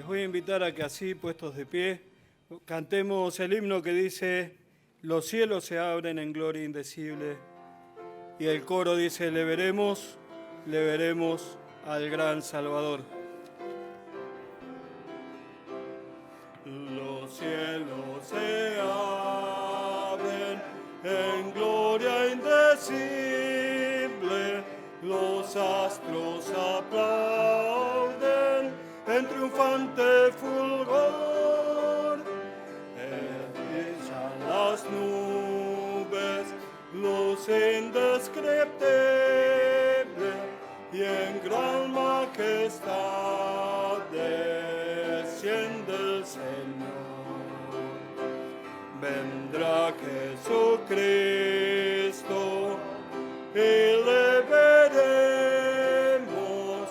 Les voy a invitar a que así, puestos de pie, cantemos el himno que dice: los cielos se abren en gloria indecible. Y el coro dice: le veremos al gran Salvador. Los cielos se abren en gloria indecible, los astros aplauden en triunfante fulgor. Brillan las nubes, luz indescriptible, y en gran majestad desciende el Señor. Vendrá Jesucristo y le veremos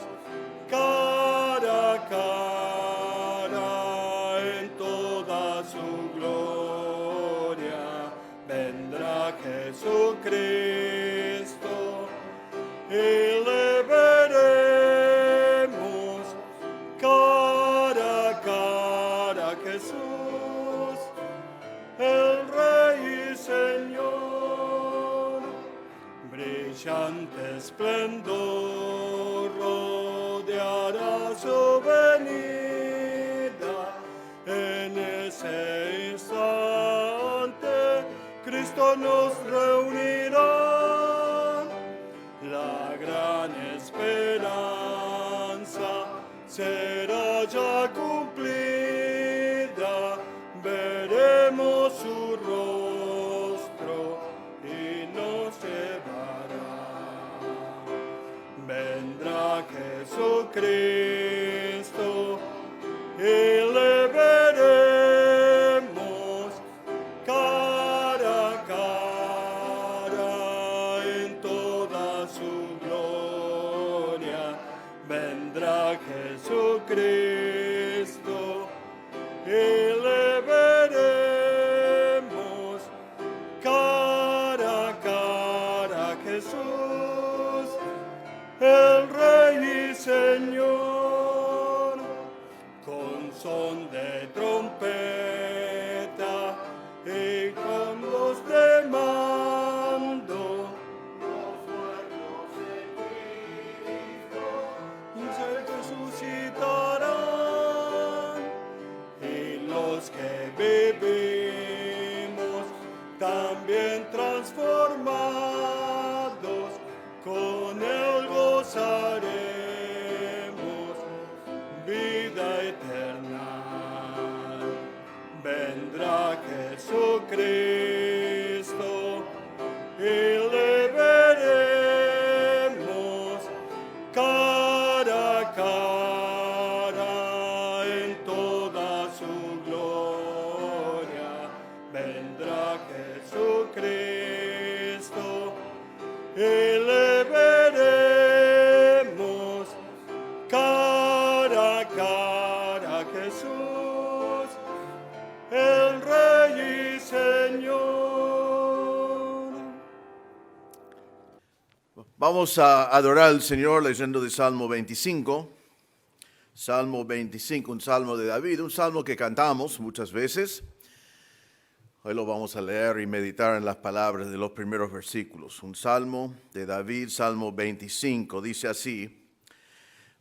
cara a cara en toda su gloria. Vendrá Jesucristo y le veremos cara a cara. Jesús, el Rey y Señor, brillante esplendor rodeará su venida. En ese instante Cristo nos reunirá. La gran esperanza será ya cumplida. Veremos su rostro y nos llevará. Vendrá Jesucristo y le veremos cara a cara en toda su gloria. Vendrá Jesucristo y le veremos cara a cara. Jesús, el Rey y Señor, con son de trompeta y con voz de mando, los muertos en Cristo se resucitarán, y los que vivimos también transformados con él gozaremos vida eterna. Vendrá Jesucristo y le veremos cara a cara en toda su gloria. Vendrá Jesucristo y le veremos cara a cara. Jesús, el Rey y Señor. Vamos a adorar al Señor leyendo de Salmo 25. Salmo 25, un salmo de David, un salmo que cantamos muchas veces. Hoy lo vamos a leer y meditar en las palabras de los primeros versículos. Un salmo de David, Salmo 25, dice así: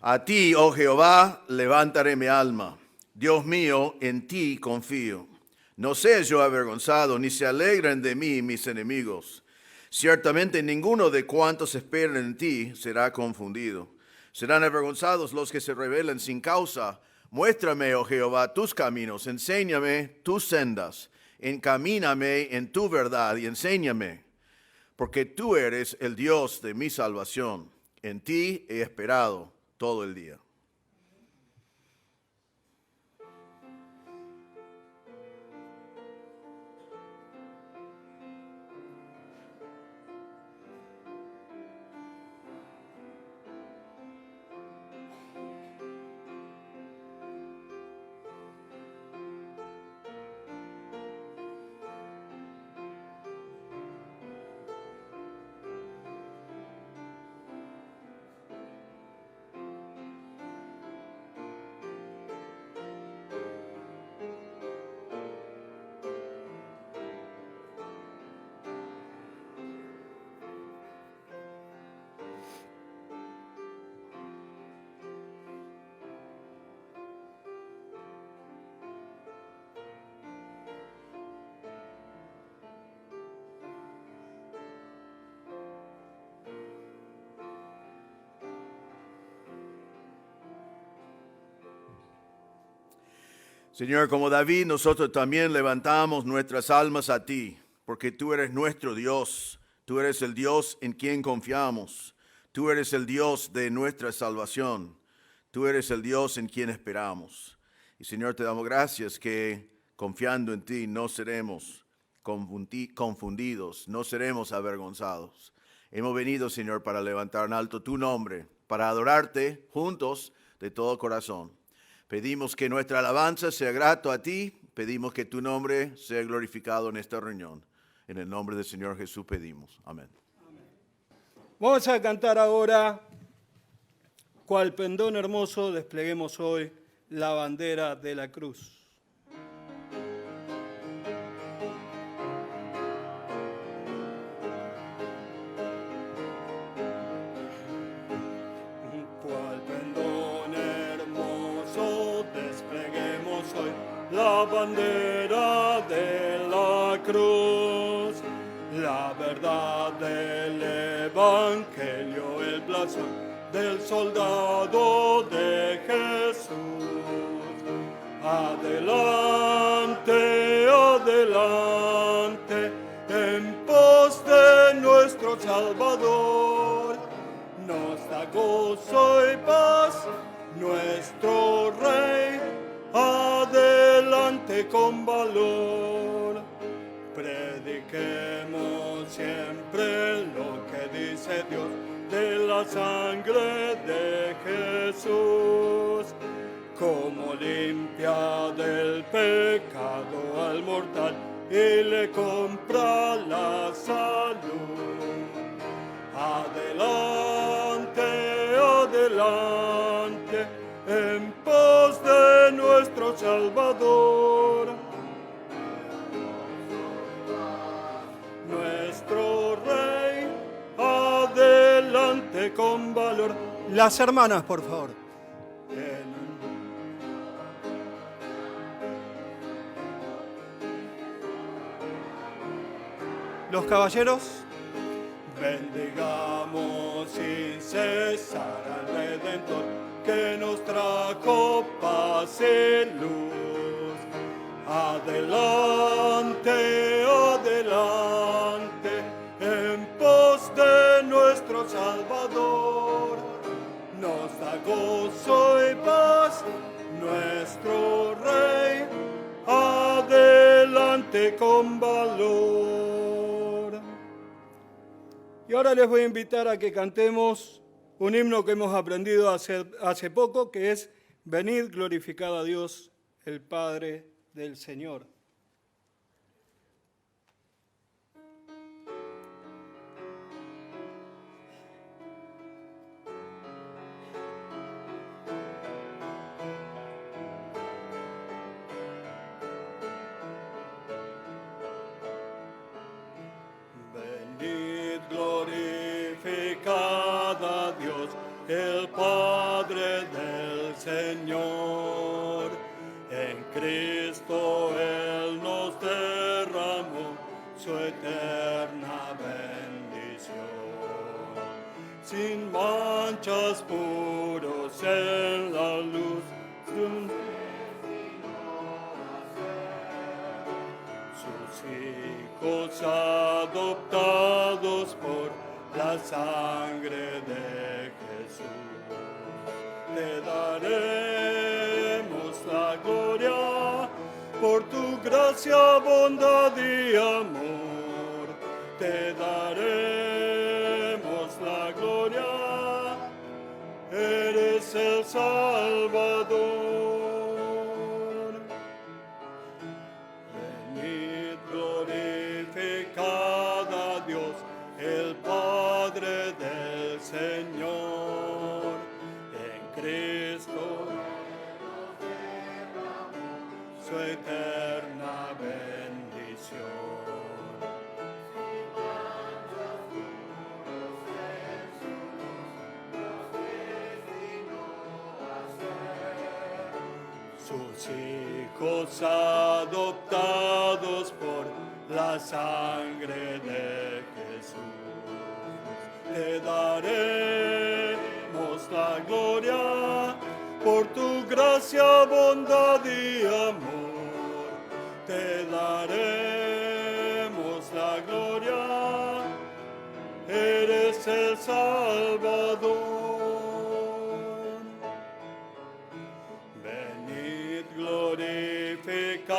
a ti, oh Jehová, levantaré mi alma. Dios mío, en ti confío. No sé yo avergonzado, ni se alegren de mí mis enemigos. Ciertamente ninguno de cuantos esperan en ti será confundido. Serán avergonzados los que se rebelen sin causa. Muéstrame, oh Jehová, tus caminos, enséñame tus sendas. Encamíname en tu verdad y enséñame, porque tú eres el Dios de mi salvación. En ti he esperado todo el día. Señor, como David, nosotros también levantamos nuestras almas a ti, porque tú eres nuestro Dios. Tú eres el Dios en quien confiamos. Tú eres el Dios de nuestra salvación. Tú eres el Dios en quien esperamos. Y Señor, te damos gracias que confiando en ti no seremos confundidos, no seremos avergonzados. Hemos venido, Señor, para levantar en alto tu nombre, para adorarte juntos de todo corazón. Pedimos que nuestra alabanza sea grato a ti. Pedimos que tu nombre sea glorificado en esta reunión. En el nombre del Señor Jesús pedimos. Amén. Vamos a cantar ahora, cual pendón hermoso, despleguemos hoy la bandera de la cruz. La bandera de la cruz, la verdad del Evangelio, el blasón del soldado de Jesús. Adelante, adelante, en pos de nuestro Salvador, nos da gozo y paz nuestro Rey. Adelante con valor, prediquemos siempre lo que dice Dios de la sangre de Jesús, como limpia del pecado al mortal y le compra la salud. Adelante, adelante, en pos de nuestro Salvador, nuestro Rey, adelante con valor. Las hermanas, por favor. Los caballeros. Bendigamos sin cesar al Redentor, que nos trajo paz y luz. Adelante, adelante, en pos de nuestro Salvador. Nos da gozo y paz nuestro Rey. Adelante con valor. Y ahora les voy a invitar a que cantemos un himno que hemos aprendido hace poco, que es Venid, glorificad a Dios, el Padre del Señor. Venid, glorificad a Dios, el Padre del Señor. En Cristo Él nos derramó su eterna bendición. Sin manchas, puros en la luz de un sus hijos adoptados por la sangre de Jesús. Te daremos la gloria por tu gracia, bondad y amor. Te daremos la gloria, eres el Salvador. Venid, glorificad a Dios, el Padre del Señor. En Cristo su eterna bendición. Sus hijos adoptados por la sangre de Jesús. Te daremos la gloria por tu gracia, bondad y amor. daremos la gloria, eres el Salvador. Venid, glorificad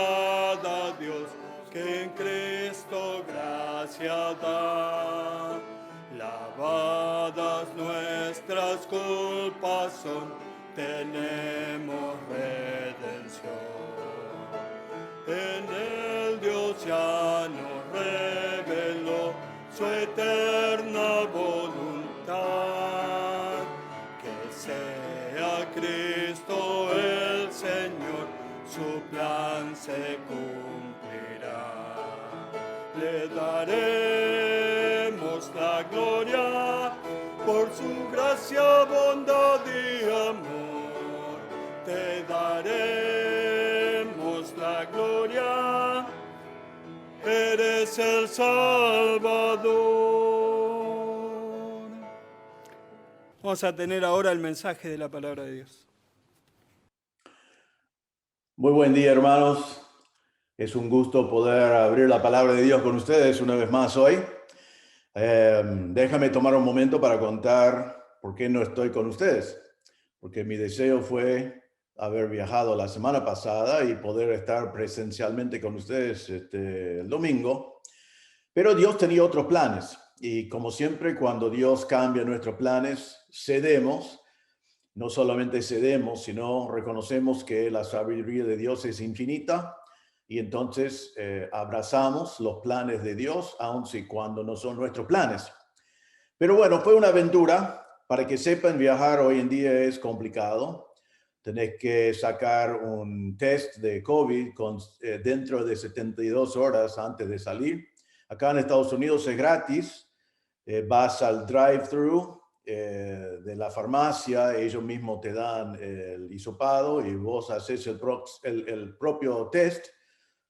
a Dios, que en Cristo gracia da. Lavadas nuestras culpas son, tenemos redención. En el Dios ya nos reveló su eterna voluntad, que sea Cristo el Señor, su plan se cumplirá. Le daremos la gloria por su gracia, bondad y amor. Te daremos la gloria, eres el Salvador. Vamos a tener ahora el mensaje de la palabra de Dios. Muy buen día, hermanos. Es un gusto poder abrir la palabra de Dios con ustedes una vez más hoy. Déjame tomar un momento para contar por qué no estoy con ustedes. Porque mi deseo fue haber viajado la semana pasada y poder estar presencialmente con ustedes el domingo. Pero Dios tenía otros planes. Y como siempre, cuando Dios cambia nuestros planes, cedemos. No solamente cedemos, sino reconocemos que la sabiduría de Dios es infinita y entonces abrazamos los planes de Dios, aun si cuando no son nuestros planes. Pero bueno, fue una aventura. Para que sepan, viajar hoy en día es complicado. Tenés que sacar un test de COVID dentro de 72 horas antes de salir. Acá en Estados Unidos es gratis. Vas al drive-thru de la farmacia, ellos mismos te dan el hisopado y vos haces el propio test,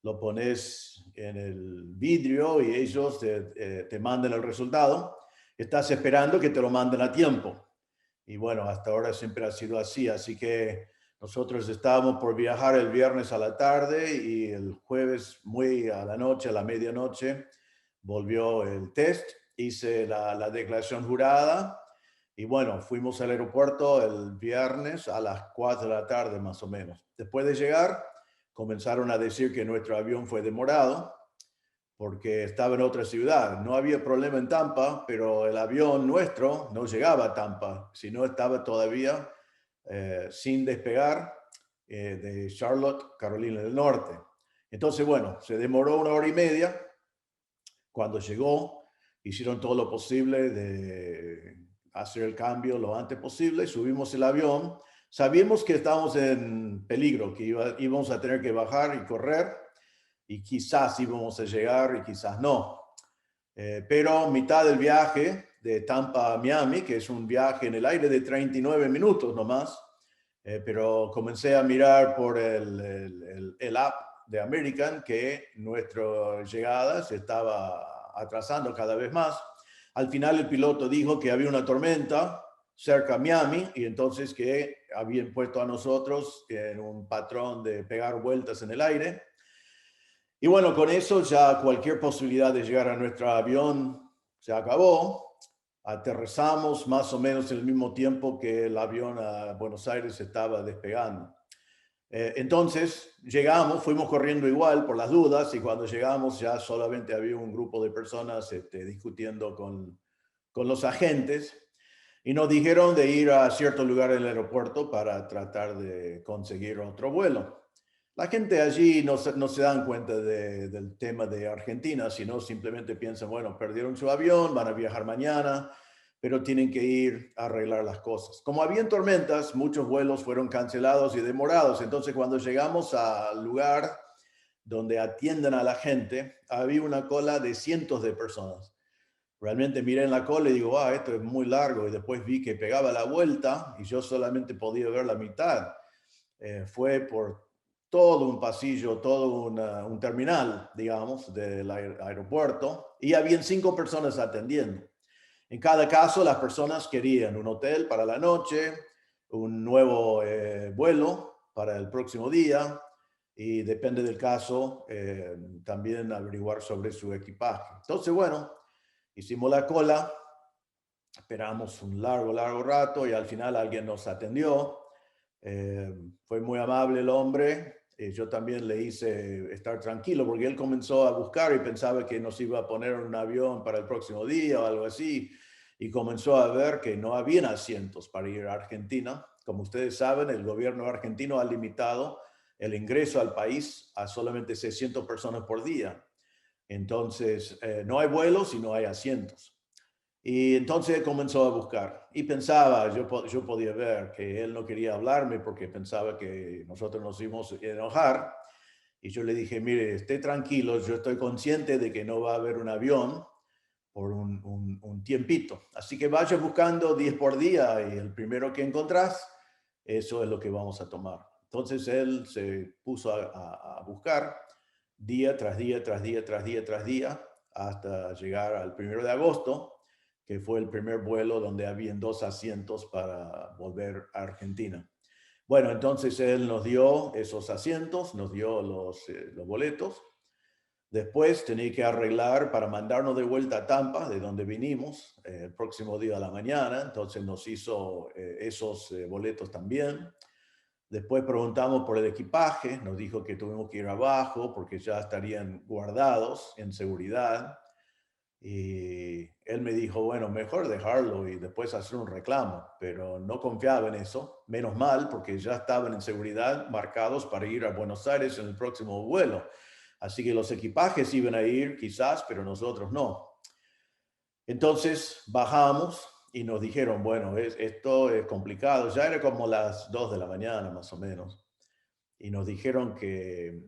lo pones en el vidrio y ellos te mandan el resultado. Estás esperando que te lo manden a tiempo. Y bueno, hasta ahora siempre ha sido así. Así que nosotros estábamos por viajar el viernes a la tarde y el jueves muy a la noche, a la medianoche, volvió el test. Hice la declaración jurada y bueno, fuimos al aeropuerto el viernes a las 4 de la tarde más o menos. Después de llegar, comenzaron a decir que nuestro avión fue demorado porque estaba en otra ciudad. No había problema en Tampa, pero el avión nuestro no llegaba a Tampa, sino estaba todavía sin despegar de Charlotte, Carolina del Norte. Entonces, bueno, se demoró 1 hora y media. Cuando llegó, hicieron todo lo posible de hacer el cambio lo antes posible. Subimos el avión. Sabíamos que estábamos en peligro, que íbamos a tener que bajar y correr y quizás íbamos a llegar y quizás no. Pero mitad del viaje de Tampa a Miami, que es un viaje en el aire de 39 minutos nomás, pero comencé a mirar por el app de American que nuestra llegada se estaba atrasando cada vez más. Al final el piloto dijo que había una tormenta cerca de Miami y entonces que habían puesto a nosotros en un patrón de pegar vueltas en el aire. Y bueno, con eso ya cualquier posibilidad de llegar a nuestro avión se acabó. Aterrizamos más o menos en el mismo tiempo que el avión a Buenos Aires estaba despegando. Entonces llegamos, fuimos corriendo igual por las dudas y cuando llegamos ya solamente había un grupo de personas discutiendo con los agentes y nos dijeron de ir a cierto lugar en el aeropuerto para tratar de conseguir otro vuelo. La gente allí no se dan cuenta del tema de Argentina, sino simplemente piensan, bueno, perdieron su avión, van a viajar mañana, pero tienen que ir a arreglar las cosas. Como habían tormentas, muchos vuelos fueron cancelados y demorados. Entonces, cuando llegamos al lugar donde atienden a la gente, había una cola de cientos de personas. Realmente miré en la cola y digo, esto es muy largo. Y después vi que pegaba la vuelta y yo solamente podía ver la mitad. Fue por todo un pasillo, todo un terminal, digamos, del aeropuerto, y habían 5 personas atendiendo. En cada caso, las personas querían un hotel para la noche, un nuevo vuelo para el próximo día, y depende del caso, también averiguar sobre su equipaje. Entonces, bueno, hicimos la cola, esperamos un largo rato y al final alguien nos atendió. Fue muy amable el hombre. Yo también le hice estar tranquilo porque él comenzó a buscar y pensaba que nos iba a poner en un avión para el próximo día o algo así. Y comenzó a ver que no había asientos para ir a Argentina. Como ustedes saben, el gobierno argentino ha limitado el ingreso al país a solamente 600 personas por día. Entonces, no hay vuelos y no hay asientos. Y entonces comenzó a buscar y pensaba, yo podía ver que él no quería hablarme porque pensaba que nosotros nos íbamos a enojar. Y yo le dije, mire, esté tranquilo, yo estoy consciente de que no va a haber un avión por un tiempito. Así que vaya buscando 10 por día y el primero que encontrás, eso es lo que vamos a tomar. Entonces él se puso a buscar día tras día, tras día, tras día, tras día, hasta llegar al 1 de agosto, que fue el primer vuelo donde habían 2 asientos para volver a Argentina. Bueno, entonces él nos dio esos asientos, nos dio los boletos. Después tenía que arreglar para mandarnos de vuelta a Tampa, de donde vinimos, el próximo día de la mañana. Entonces nos hizo esos boletos también. Después preguntamos por el equipaje, nos dijo que tuvimos que ir abajo porque ya estarían guardados en seguridad. Y él me dijo, bueno, mejor dejarlo y después hacer un reclamo, pero no confiaba en eso. Menos mal, porque ya estaban en seguridad marcados para ir a Buenos Aires en el próximo vuelo. Así que los equipajes iban a ir quizás, pero nosotros no. Entonces bajamos y nos dijeron, bueno, esto es complicado. Ya era como las 2 de la mañana más o menos. Y nos dijeron que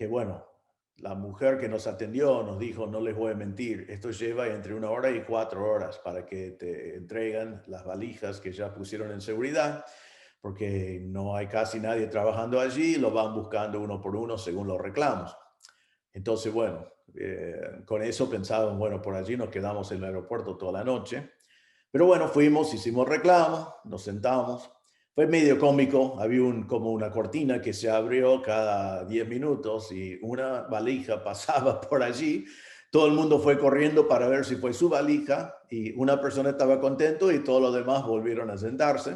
bueno, la mujer que nos atendió nos dijo, no les voy a mentir, esto lleva entre 1 hora y 4 horas para que te entregan las valijas que ya pusieron en seguridad, porque no hay casi nadie trabajando allí, lo van buscando uno por uno según los reclamos. Entonces, bueno, con eso pensaban, bueno, por allí nos quedamos en el aeropuerto toda la noche. Pero bueno, fuimos, hicimos reclamo, nos sentamos. Fue medio cómico, había como una cortina que se abrió cada 10 minutos y una valija pasaba por allí. Todo el mundo fue corriendo para ver si fue su valija y una persona estaba contento y todos los demás volvieron a sentarse.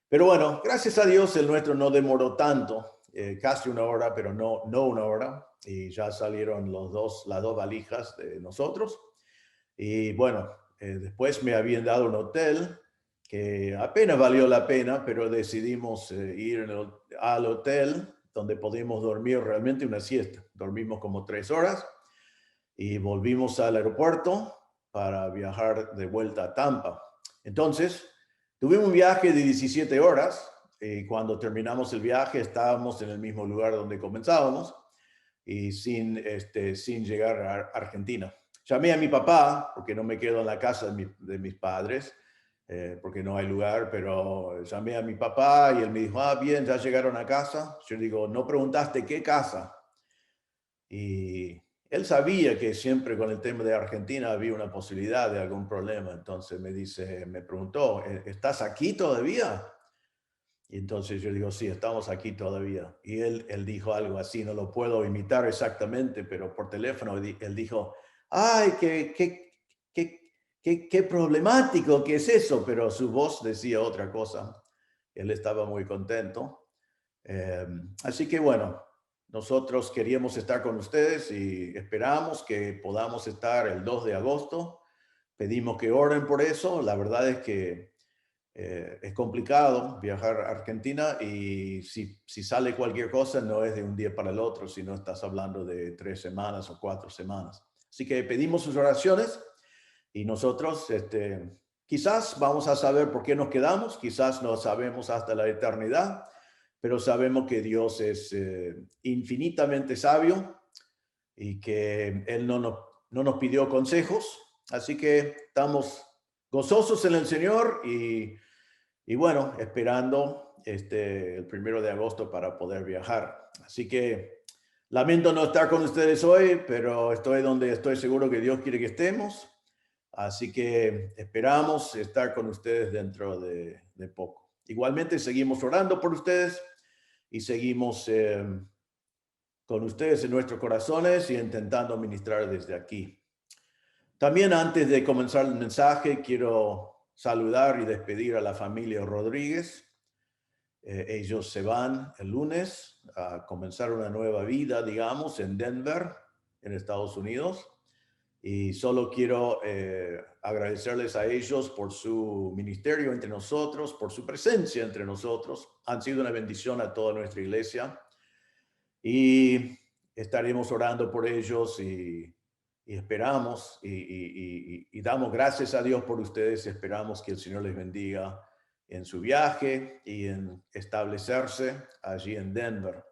Pero bueno, gracias a Dios el nuestro no demoró tanto, casi 1 hora, pero no 1 hora. Y ya salieron las dos valijas de nosotros. Y bueno, después me habían dado un hotel que apenas valió la pena, pero decidimos ir al hotel donde pudimos dormir realmente una siesta. Dormimos como 3 horas y volvimos al aeropuerto para viajar de vuelta a Tampa. Entonces, tuvimos un viaje de 17 horas y cuando terminamos el viaje estábamos en el mismo lugar donde comenzábamos y sin llegar a Argentina. Llamé a mi papá, porque no me quedo en la casa de mis padres, porque no hay lugar, pero llamé a mi papá y él me dijo, bien, ya llegaron a casa. Yo digo, no preguntaste qué casa. Y él sabía que siempre con el tema de Argentina había una posibilidad de algún problema. Entonces me preguntó, ¿estás aquí todavía? Y entonces yo digo, sí, estamos aquí todavía. Y él dijo algo así, no lo puedo imitar exactamente, pero por teléfono él dijo, ay, qué problemático, ¿qué es eso? Pero su voz decía otra cosa. Él estaba muy contento. Así que bueno, nosotros queríamos estar con ustedes y esperamos que podamos estar el 2 de agosto. Pedimos que oren por eso. La verdad es que es complicado viajar a Argentina y si sale cualquier cosa no es de un día para el otro, sino estás hablando de 3 semanas o 4 semanas. Así que pedimos sus oraciones y nosotros quizás vamos a saber por qué nos quedamos, quizás no sabemos hasta la eternidad, pero sabemos que Dios es infinitamente sabio y que Él no nos pidió consejos. Así que estamos gozosos en el Señor y bueno, esperando el 1 de agosto para poder viajar. Así que lamento no estar con ustedes hoy, pero estoy donde estoy seguro que Dios quiere que estemos. Así que esperamos estar con ustedes dentro de poco. Igualmente seguimos orando por ustedes y seguimos con ustedes en nuestros corazones y intentando ministrar desde aquí. También antes de comenzar el mensaje, quiero saludar y despedir a la familia Rodríguez. Ellos se van el lunes a comenzar una nueva vida, digamos, en Denver, en Estados Unidos. Y solo quiero agradecerles a ellos por su ministerio entre nosotros, por su presencia entre nosotros. Han sido una bendición a toda nuestra iglesia. Y estaremos orando por ellos y esperamos y damos gracias a Dios por ustedes. Esperamos que el Señor les bendiga en su viaje y en establecerse allí en Denver.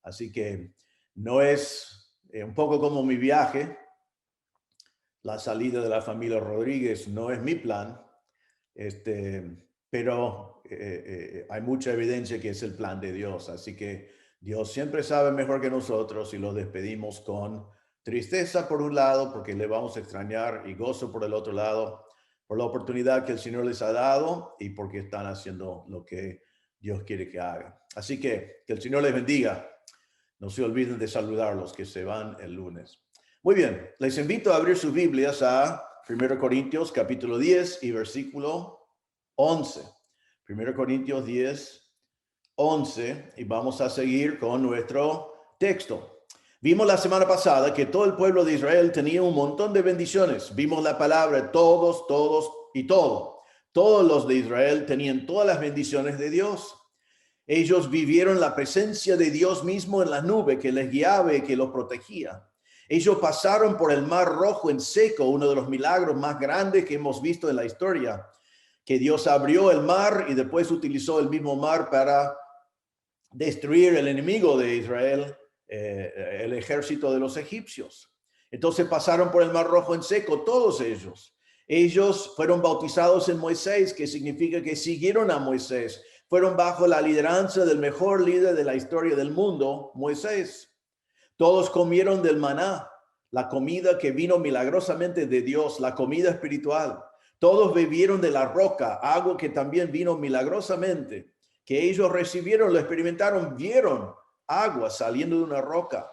Así que no es un poco como mi viaje. La salida de la familia Rodríguez no es mi plan, pero hay mucha evidencia que es el plan de Dios. Así que Dios siempre sabe mejor que nosotros y los despedimos con tristeza por un lado, porque le vamos a extrañar, y gozo por el otro lado, por la oportunidad que el Señor les ha dado y porque están haciendo lo que Dios quiere que hagan. Así que el Señor les bendiga. No se olviden de saludar a los que se van el lunes. Muy bien, les invito a abrir sus Biblias a 1 Corintios capítulo 10 y versículo 11. 1 Corintios 10, 11, y vamos a seguir con nuestro texto. Vimos la semana pasada que todo el pueblo de Israel tenía un montón de bendiciones. Vimos la palabra todos, todos y todo. Todos los de Israel tenían todas las bendiciones de Dios. Ellos vivieron la presencia de Dios mismo en la nube que les guiaba y que los protegía. Ellos pasaron por el Mar Rojo en seco, uno de los milagros más grandes que hemos visto en la historia, que Dios abrió el mar y después utilizó el mismo mar para destruir el enemigo de Israel, el ejército de los egipcios. Entonces pasaron por el Mar Rojo en seco, todos ellos. Ellos fueron bautizados en Moisés, que significa que siguieron a Moisés. Fueron bajo la lideranza del mejor líder de la historia del mundo, Moisés. Todos comieron del maná, la comida que vino milagrosamente de Dios, la comida espiritual. Todos bebieron de la roca, agua que también vino milagrosamente, que ellos recibieron, lo experimentaron, vieron agua saliendo de una roca.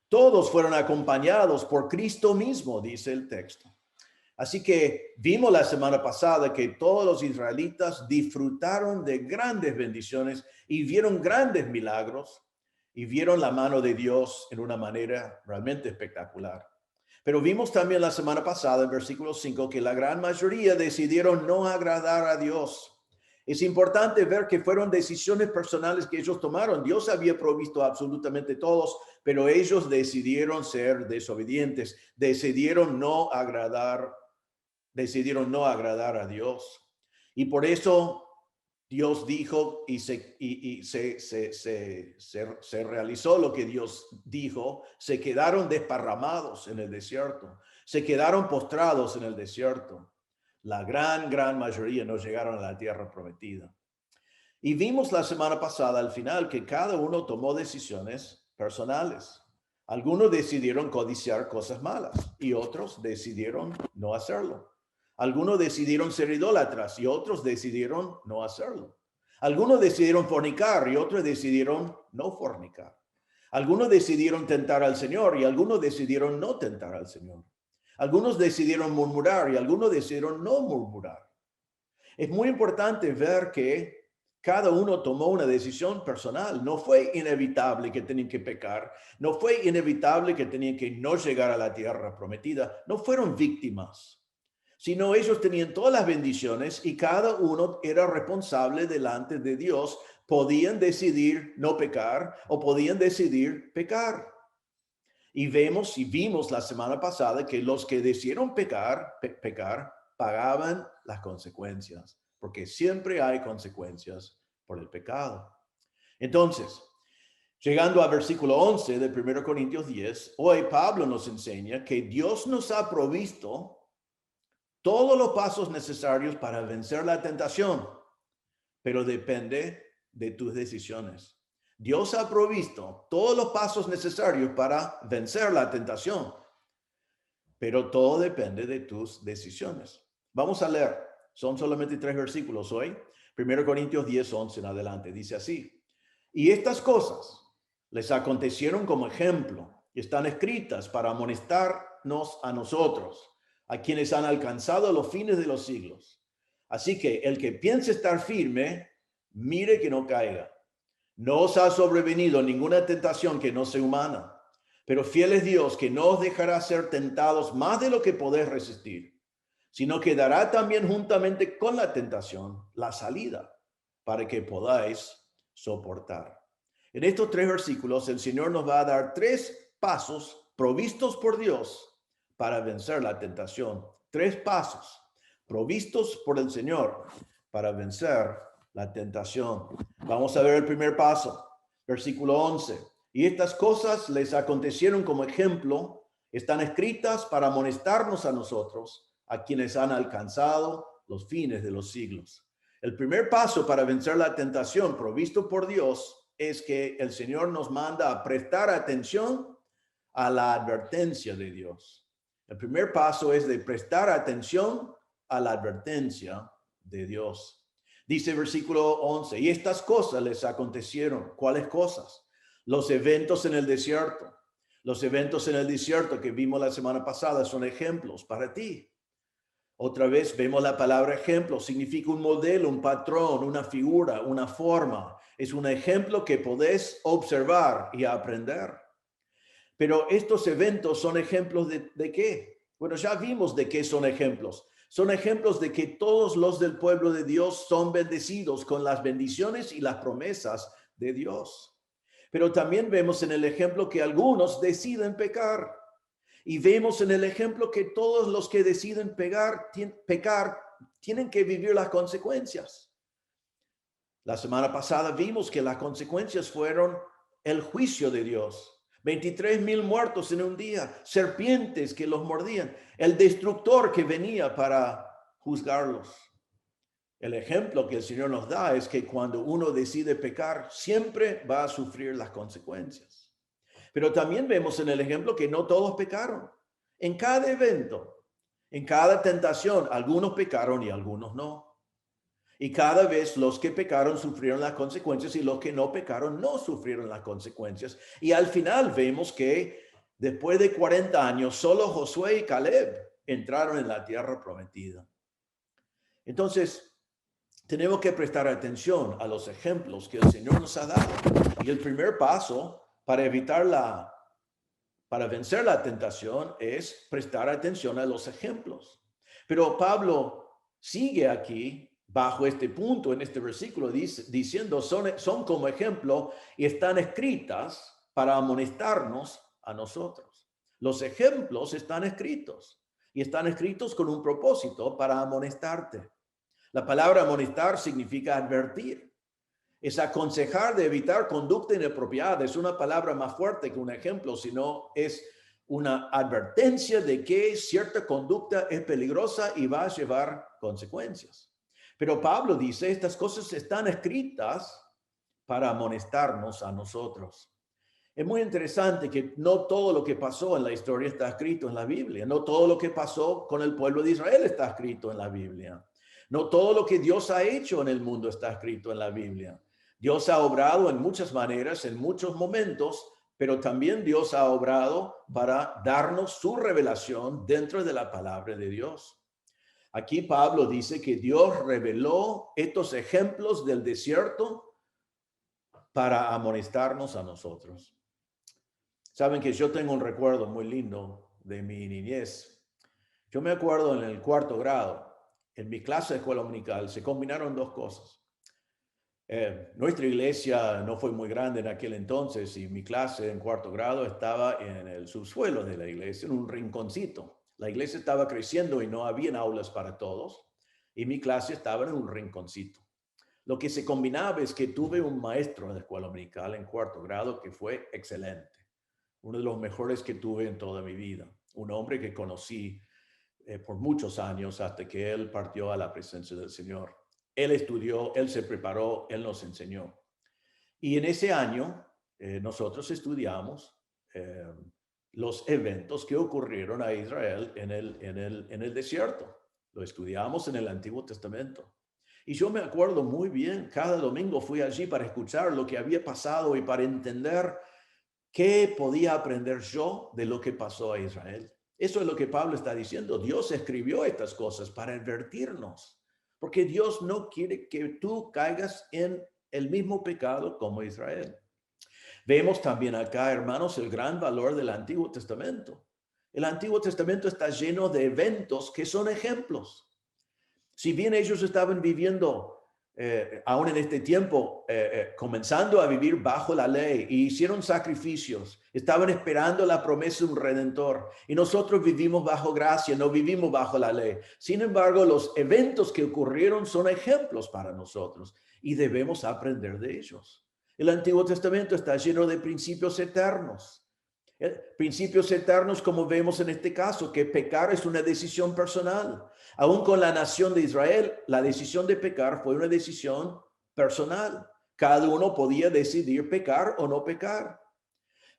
Todos fueron acompañados por Cristo mismo, dice el texto. Así que vimos la semana pasada que todos los israelitas disfrutaron de grandes bendiciones y vieron grandes milagros y vieron la mano de Dios en una manera realmente espectacular. Pero vimos también la semana pasada en versículo 5 que la gran mayoría decidieron no agradar a Dios. Es importante ver que fueron decisiones personales que ellos tomaron. Dios había provisto absolutamente todos, pero ellos decidieron ser desobedientes, decidieron no agradar a Dios. Y por eso Dios dijo y se realizó lo que Dios dijo. Se quedaron desparramados en el desierto. Se quedaron postrados en el desierto. La gran mayoría no llegaron a la tierra prometida. Y vimos la semana pasada al final que cada uno tomó decisiones personales. Algunos decidieron codiciar cosas malas y otros decidieron no hacerlo. Algunos decidieron ser idólatras y otros decidieron no hacerlo. Algunos decidieron fornicar y otros decidieron no fornicar. Algunos decidieron tentar al Señor y algunos decidieron no tentar al Señor. Algunos decidieron murmurar y algunos decidieron no murmurar. Es muy importante ver que cada uno tomó una decisión personal. No fue inevitable que tenían que pecar. No fue inevitable que tenían que no llegar a la tierra prometida. No fueron víctimas, sino ellos tenían todas las bendiciones y cada uno era responsable delante de Dios. Podían decidir no pecar o podían decidir pecar. Y vimos la semana pasada que los que decidieron pecar pagaban las consecuencias, porque siempre hay consecuencias por el pecado. Entonces, llegando al versículo 11 de 1 Corintios 10, hoy Pablo nos enseña que Dios nos ha provisto todos los pasos necesarios para vencer la tentación, pero depende de tus decisiones. Dios ha provisto todos los pasos necesarios para vencer la tentación, pero todo depende de tus decisiones. Vamos a leer, son solamente 3 versículos hoy. 1 Corintios 10, 11 en adelante, dice así: Y estas cosas les acontecieron como ejemplo y están escritas para amonestarnos a nosotros, a quienes han alcanzado los fines de los siglos. Así que el que piense estar firme, mire que no caiga. No os ha sobrevenido ninguna tentación que no sea humana, pero fiel es Dios que no os dejará ser tentados más de lo que podéis resistir, sino que dará también juntamente con la tentación la salida para que podáis soportar. En estos 3 versículos, el Señor nos va a dar 3 pasos provistos por Dios para vencer la tentación. 3 pasos provistos por el Señor para vencer la tentación. Vamos a ver el primer paso, versículo 11. Y estas cosas les acontecieron como ejemplo, están escritas para amonestarnos a nosotros, a quienes han alcanzado los fines de los siglos. El primer paso para vencer la tentación provisto por Dios es que el Señor nos manda a prestar atención a la advertencia de Dios. El primer paso es de prestar atención a la advertencia de Dios. Dice versículo 11, y estas cosas les acontecieron. ¿Cuáles cosas? Los eventos en el desierto. Los eventos en el desierto que vimos la semana pasada son ejemplos para ti. Otra vez vemos la palabra ejemplo, significa un modelo, un patrón, una figura, una forma. Es un ejemplo que podés observar y aprender. Pero estos eventos son ejemplos ¿de qué? Bueno, ya vimos de qué son ejemplos. Son ejemplos de que todos los del pueblo de Dios son bendecidos con las bendiciones y las promesas de Dios. Pero también vemos en el ejemplo que algunos deciden pecar. Y vemos en el ejemplo que todos los que deciden pecar tienen que vivir las consecuencias. La semana pasada vimos que las consecuencias fueron el juicio de Dios. 23,000 muertos en un día, serpientes que los mordían, el destructor que venía para juzgarlos. El ejemplo que el Señor nos da es que cuando uno decide pecar, siempre va a sufrir las consecuencias. Pero también vemos en el ejemplo que no todos pecaron. En cada evento, en cada tentación, algunos pecaron y algunos no. Y cada vez los que pecaron sufrieron las consecuencias y los que no pecaron no sufrieron las consecuencias. Y al final vemos que después de 40 años, solo Josué y Caleb entraron en la tierra prometida. Entonces, tenemos que prestar atención a los ejemplos que el Señor nos ha dado. Y el primer paso para vencer la tentación es prestar atención a los ejemplos. Pero Pablo sigue aquí bajo este punto, en este versículo, diciendo, son como ejemplo y están escritas para amonestarnos a nosotros. Los ejemplos están escritos y están escritos con un propósito para amonestarte. La palabra amonestar significa advertir. Es aconsejar de evitar conducta inapropiada. Es una palabra más fuerte que un ejemplo, sino es una advertencia de que cierta conducta es peligrosa y va a llevar consecuencias. Pero Pablo dice, estas cosas están escritas para amonestarnos a nosotros. Es muy interesante que no todo lo que pasó en la historia está escrito en la Biblia. No todo lo que pasó con el pueblo de Israel está escrito en la Biblia. No todo lo que Dios ha hecho en el mundo está escrito en la Biblia. Dios ha obrado en muchas maneras, en muchos momentos, pero también Dios ha obrado para darnos su revelación dentro de la palabra de Dios. Aquí Pablo dice que Dios reveló estos ejemplos del desierto para amonestarnos a nosotros. Saben que yo tengo un recuerdo muy lindo de mi niñez. Yo me acuerdo en el 4º grado, en mi clase de escuela dominical, se combinaron 2 cosas. Nuestra iglesia no fue muy grande en aquel entonces y mi clase en 4º grado estaba en el subsuelo de la iglesia, en un rinconcito. La iglesia estaba creciendo y no había aulas para todos y mi clase estaba en un rinconcito. Lo que se combinaba es que tuve un maestro en la escuela dominical en 4º grado que fue excelente. Uno de los mejores que tuve en toda mi vida. Un hombre que conocí por muchos años hasta que él partió a la presencia del Señor. Él estudió, él se preparó, él nos enseñó. Y en ese año nosotros estudiamos los eventos que ocurrieron a Israel en el desierto. Lo estudiamos en el Antiguo Testamento. Y yo me acuerdo muy bien, cada domingo fui allí para escuchar lo que había pasado y para entender qué podía aprender yo de lo que pasó a Israel. Eso es lo que Pablo está diciendo. Dios escribió estas cosas para advertirnos, porque Dios no quiere que tú caigas en el mismo pecado como Israel. Vemos también acá, hermanos, el gran valor del Antiguo Testamento. El Antiguo Testamento está lleno de eventos que son ejemplos. Si bien ellos estaban viviendo, aún en este tiempo, comenzando a vivir bajo la ley y hicieron sacrificios, estaban esperando la promesa de un redentor. Y nosotros vivimos bajo gracia, no vivimos bajo la ley. Sin embargo, los eventos que ocurrieron son ejemplos para nosotros y debemos aprender de ellos. El Antiguo Testamento está lleno de principios eternos. Principios eternos, como vemos en este caso, que pecar es una decisión personal. Aún con la nación de Israel, la decisión de pecar fue una decisión personal. Cada uno podía decidir pecar o no pecar.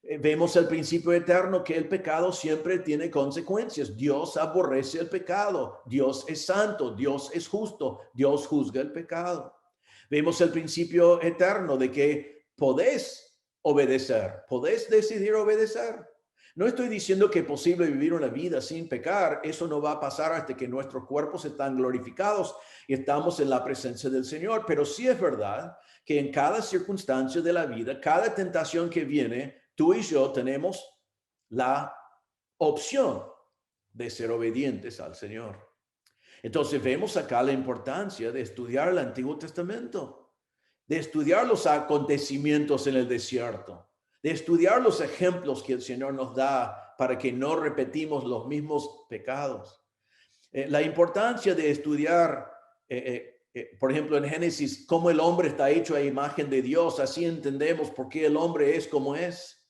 Vemos el principio eterno que el pecado siempre tiene consecuencias. Dios aborrece el pecado. Dios es santo. Dios es justo. Dios juzga el pecado. Vemos el principio eterno de que podés obedecer, podés decidir obedecer. No estoy diciendo que es posible vivir una vida sin pecar. Eso no va a pasar hasta que nuestros cuerpos están glorificados y estamos en la presencia del Señor. Pero sí es verdad que en cada circunstancia de la vida, cada tentación que viene, tú y yo tenemos la opción de ser obedientes al Señor. Entonces vemos acá la importancia de estudiar el Antiguo Testamento, de estudiar los acontecimientos en el desierto, de estudiar los ejemplos que el Señor nos da para que no repetimos los mismos pecados. La importancia de estudiar, por ejemplo, en Génesis, cómo el hombre está hecho a imagen de Dios, así entendemos por qué el hombre es como es.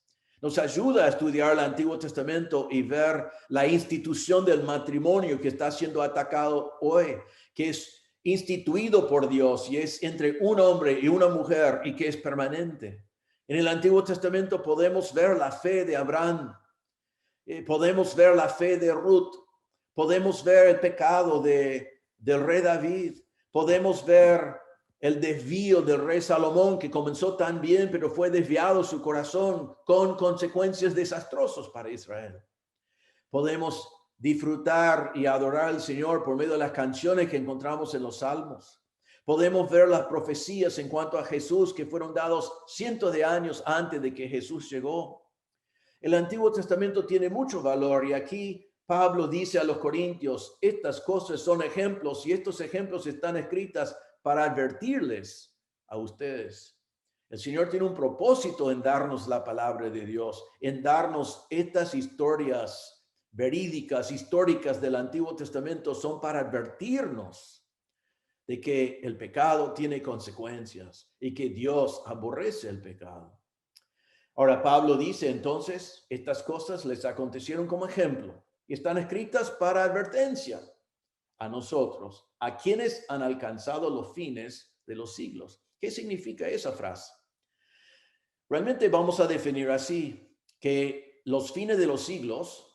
Nos ayuda a estudiar el Antiguo Testamento y ver la institución del matrimonio que está siendo atacado hoy, que es instituido por Dios y es entre un hombre y una mujer y que es permanente. En el Antiguo Testamento podemos ver la fe de Abraham, podemos ver la fe de Ruth, podemos ver el pecado del rey David, podemos ver el desvío del rey Salomón, que comenzó tan bien, pero fue desviado su corazón con consecuencias desastrosas para Israel. Podemos disfrutar y adorar al Señor por medio de las canciones que encontramos en los Salmos. Podemos ver las profecías en cuanto a Jesús que fueron dados cientos de años antes de que Jesús llegó. El Antiguo Testamento tiene mucho valor y aquí Pablo dice a los corintios, estas cosas son ejemplos y estos ejemplos están escritas para advertirles a ustedes. El Señor tiene un propósito en darnos la palabra de Dios, en darnos estas historias verídicas, históricas del Antiguo Testamento, son para advertirnos de que el pecado tiene consecuencias y que Dios aborrece el pecado. Ahora, Pablo dice entonces, estas cosas les acontecieron como ejemplo y están escritas para advertencia a nosotros, a quienes han alcanzado los fines de los siglos. ¿Qué significa esa frase? Realmente vamos a definir así, que los fines de los siglos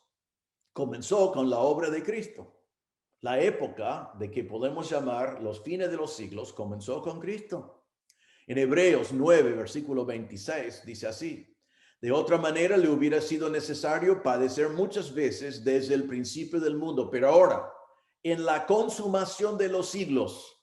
comenzó con la obra de Cristo. La época de que podemos llamar los fines de los siglos comenzó con Cristo. En Hebreos 9, versículo 26, dice así: de otra manera le hubiera sido necesario padecer muchas veces desde el principio del mundo, pero ahora, en la consumación de los siglos,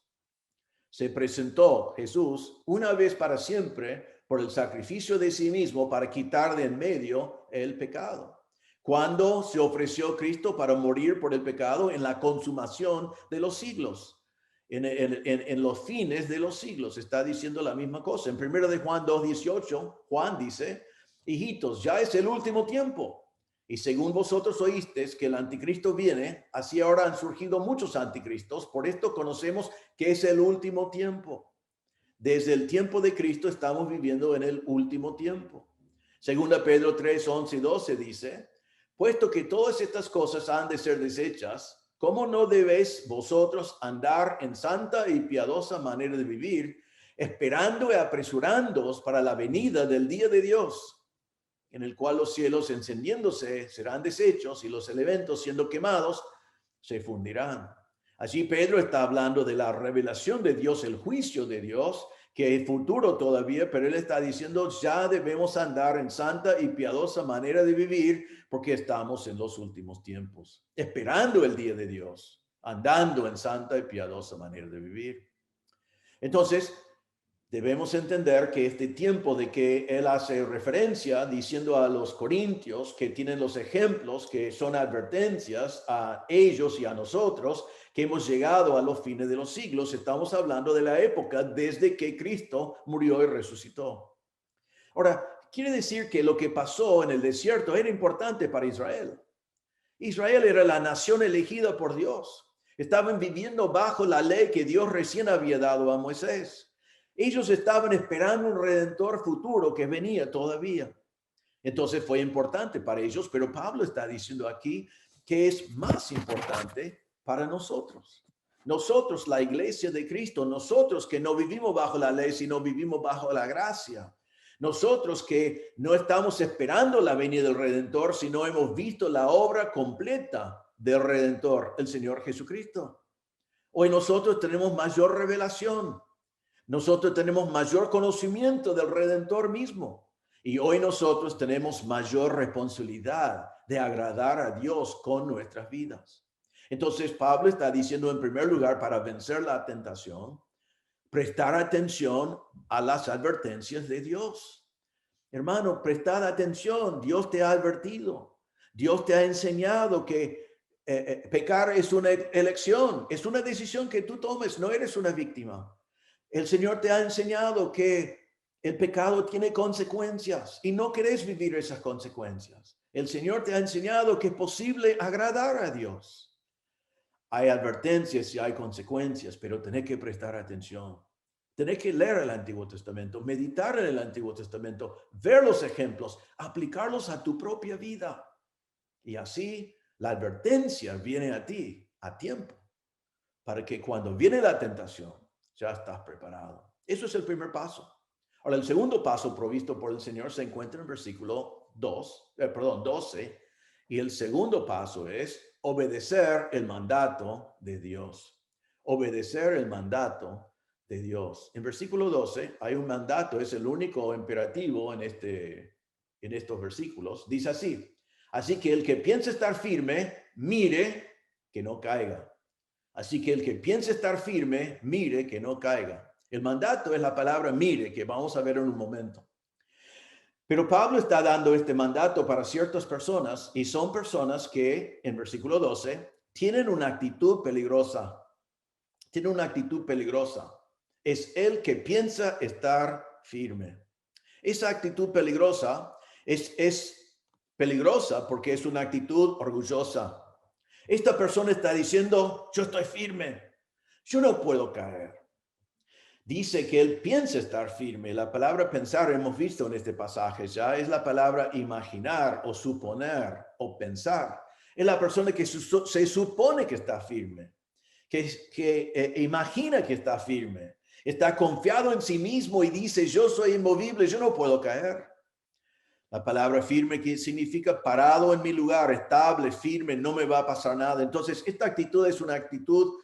se presentó Jesús una vez para siempre por el sacrificio de sí mismo para quitar de en medio el pecado. Cuando se ofreció Cristo para morir por el pecado en la consumación de los siglos, en los fines de los siglos, está diciendo la misma cosa. En 1 de Juan 2:18, Juan dice: hijitos, ya es el último tiempo. Y según vosotros oísteis que el anticristo viene, así ahora han surgido muchos anticristos. Por esto conocemos que es el último tiempo. Desde el tiempo de Cristo estamos viviendo en el último tiempo. Segunda Pedro 3, 11 y 12 dice: puesto que todas estas cosas han de ser deshechas, ¿cómo no debéis vosotros andar en santa y piadosa manera de vivir, esperando y apresurándoos para la venida del día de Dios, en el cual los cielos encendiéndose serán deshechos y los elementos siendo quemados se fundirán? Allí Pedro está hablando de la revelación de Dios, el juicio de Dios, que es futuro todavía, pero él está diciendo ya debemos andar en santa y piadosa manera de vivir porque estamos en los últimos tiempos, esperando el día de Dios, andando en santa y piadosa manera de vivir. Entonces, debemos entender que este tiempo de que él hace referencia diciendo a los corintios que tienen los ejemplos que son advertencias a ellos y a nosotros, que hemos llegado a los fines de los siglos, estamos hablando de la época desde que Cristo murió y resucitó. Ahora, quiere decir que lo que pasó en el desierto era importante para Israel. Israel era la nación elegida por Dios. Estaban viviendo bajo la ley que Dios recién había dado a Moisés. Ellos estaban esperando un redentor futuro que venía todavía. Entonces fue importante para ellos, pero Pablo está diciendo aquí que es más importante para nosotros. Nosotros, la iglesia de Cristo, nosotros que no vivimos bajo la ley, sino vivimos bajo la gracia. Nosotros que no estamos esperando la venida del Redentor, sino hemos visto la obra completa del Redentor, el Señor Jesucristo. Hoy nosotros tenemos mayor revelación. Nosotros tenemos mayor conocimiento del Redentor mismo. Y hoy nosotros tenemos mayor responsabilidad de agradar a Dios con nuestras vidas. Entonces Pablo está diciendo en primer lugar, para vencer la tentación, prestar atención a las advertencias de Dios. Hermano, prestad atención. Dios te ha advertido. Dios te ha enseñado que pecar es una elección, es una decisión que tú tomes, no eres una víctima. El Señor te ha enseñado que el pecado tiene consecuencias y no querés vivir esas consecuencias. El Señor te ha enseñado que es posible agradar a Dios. Hay advertencias y hay consecuencias, pero tenés que prestar atención. Tenés que leer el Antiguo Testamento, meditar en el Antiguo Testamento, ver los ejemplos, aplicarlos a tu propia vida. Y así la advertencia viene a ti a tiempo, para que cuando viene la tentación, ya estás preparado. Eso es el primer paso. Ahora, el segundo paso provisto por el Señor se encuentra en versículo 12. Y el segundo paso es obedecer el mandato de Dios. Obedecer el mandato de Dios. En versículo 12 hay un mandato, es el único imperativo en estos versículos. Dice así: así que el que piense estar firme, mire que no caiga. Así que el que piense estar firme, mire que no caiga. El mandato es la palabra mire, que vamos a ver en un momento. Pero Pablo está dando este mandato para ciertas personas, y son personas que, en versículo 12, tienen una actitud peligrosa. Tienen una actitud peligrosa. Es el que piensa estar firme. Esa actitud peligrosa es peligrosa porque es una actitud orgullosa. Esta persona está diciendo, yo estoy firme, yo no puedo caer. Dice que él piensa estar firme. La palabra pensar, hemos visto en este pasaje ya, es la palabra imaginar o suponer o pensar. Es la persona que se supone que está firme, que imagina que está firme, está confiado en sí mismo y dice, yo soy inmovible, yo no puedo caer. La palabra firme que significa parado en mi lugar, estable, firme, no me va a pasar nada. Entonces, esta actitud es una actitud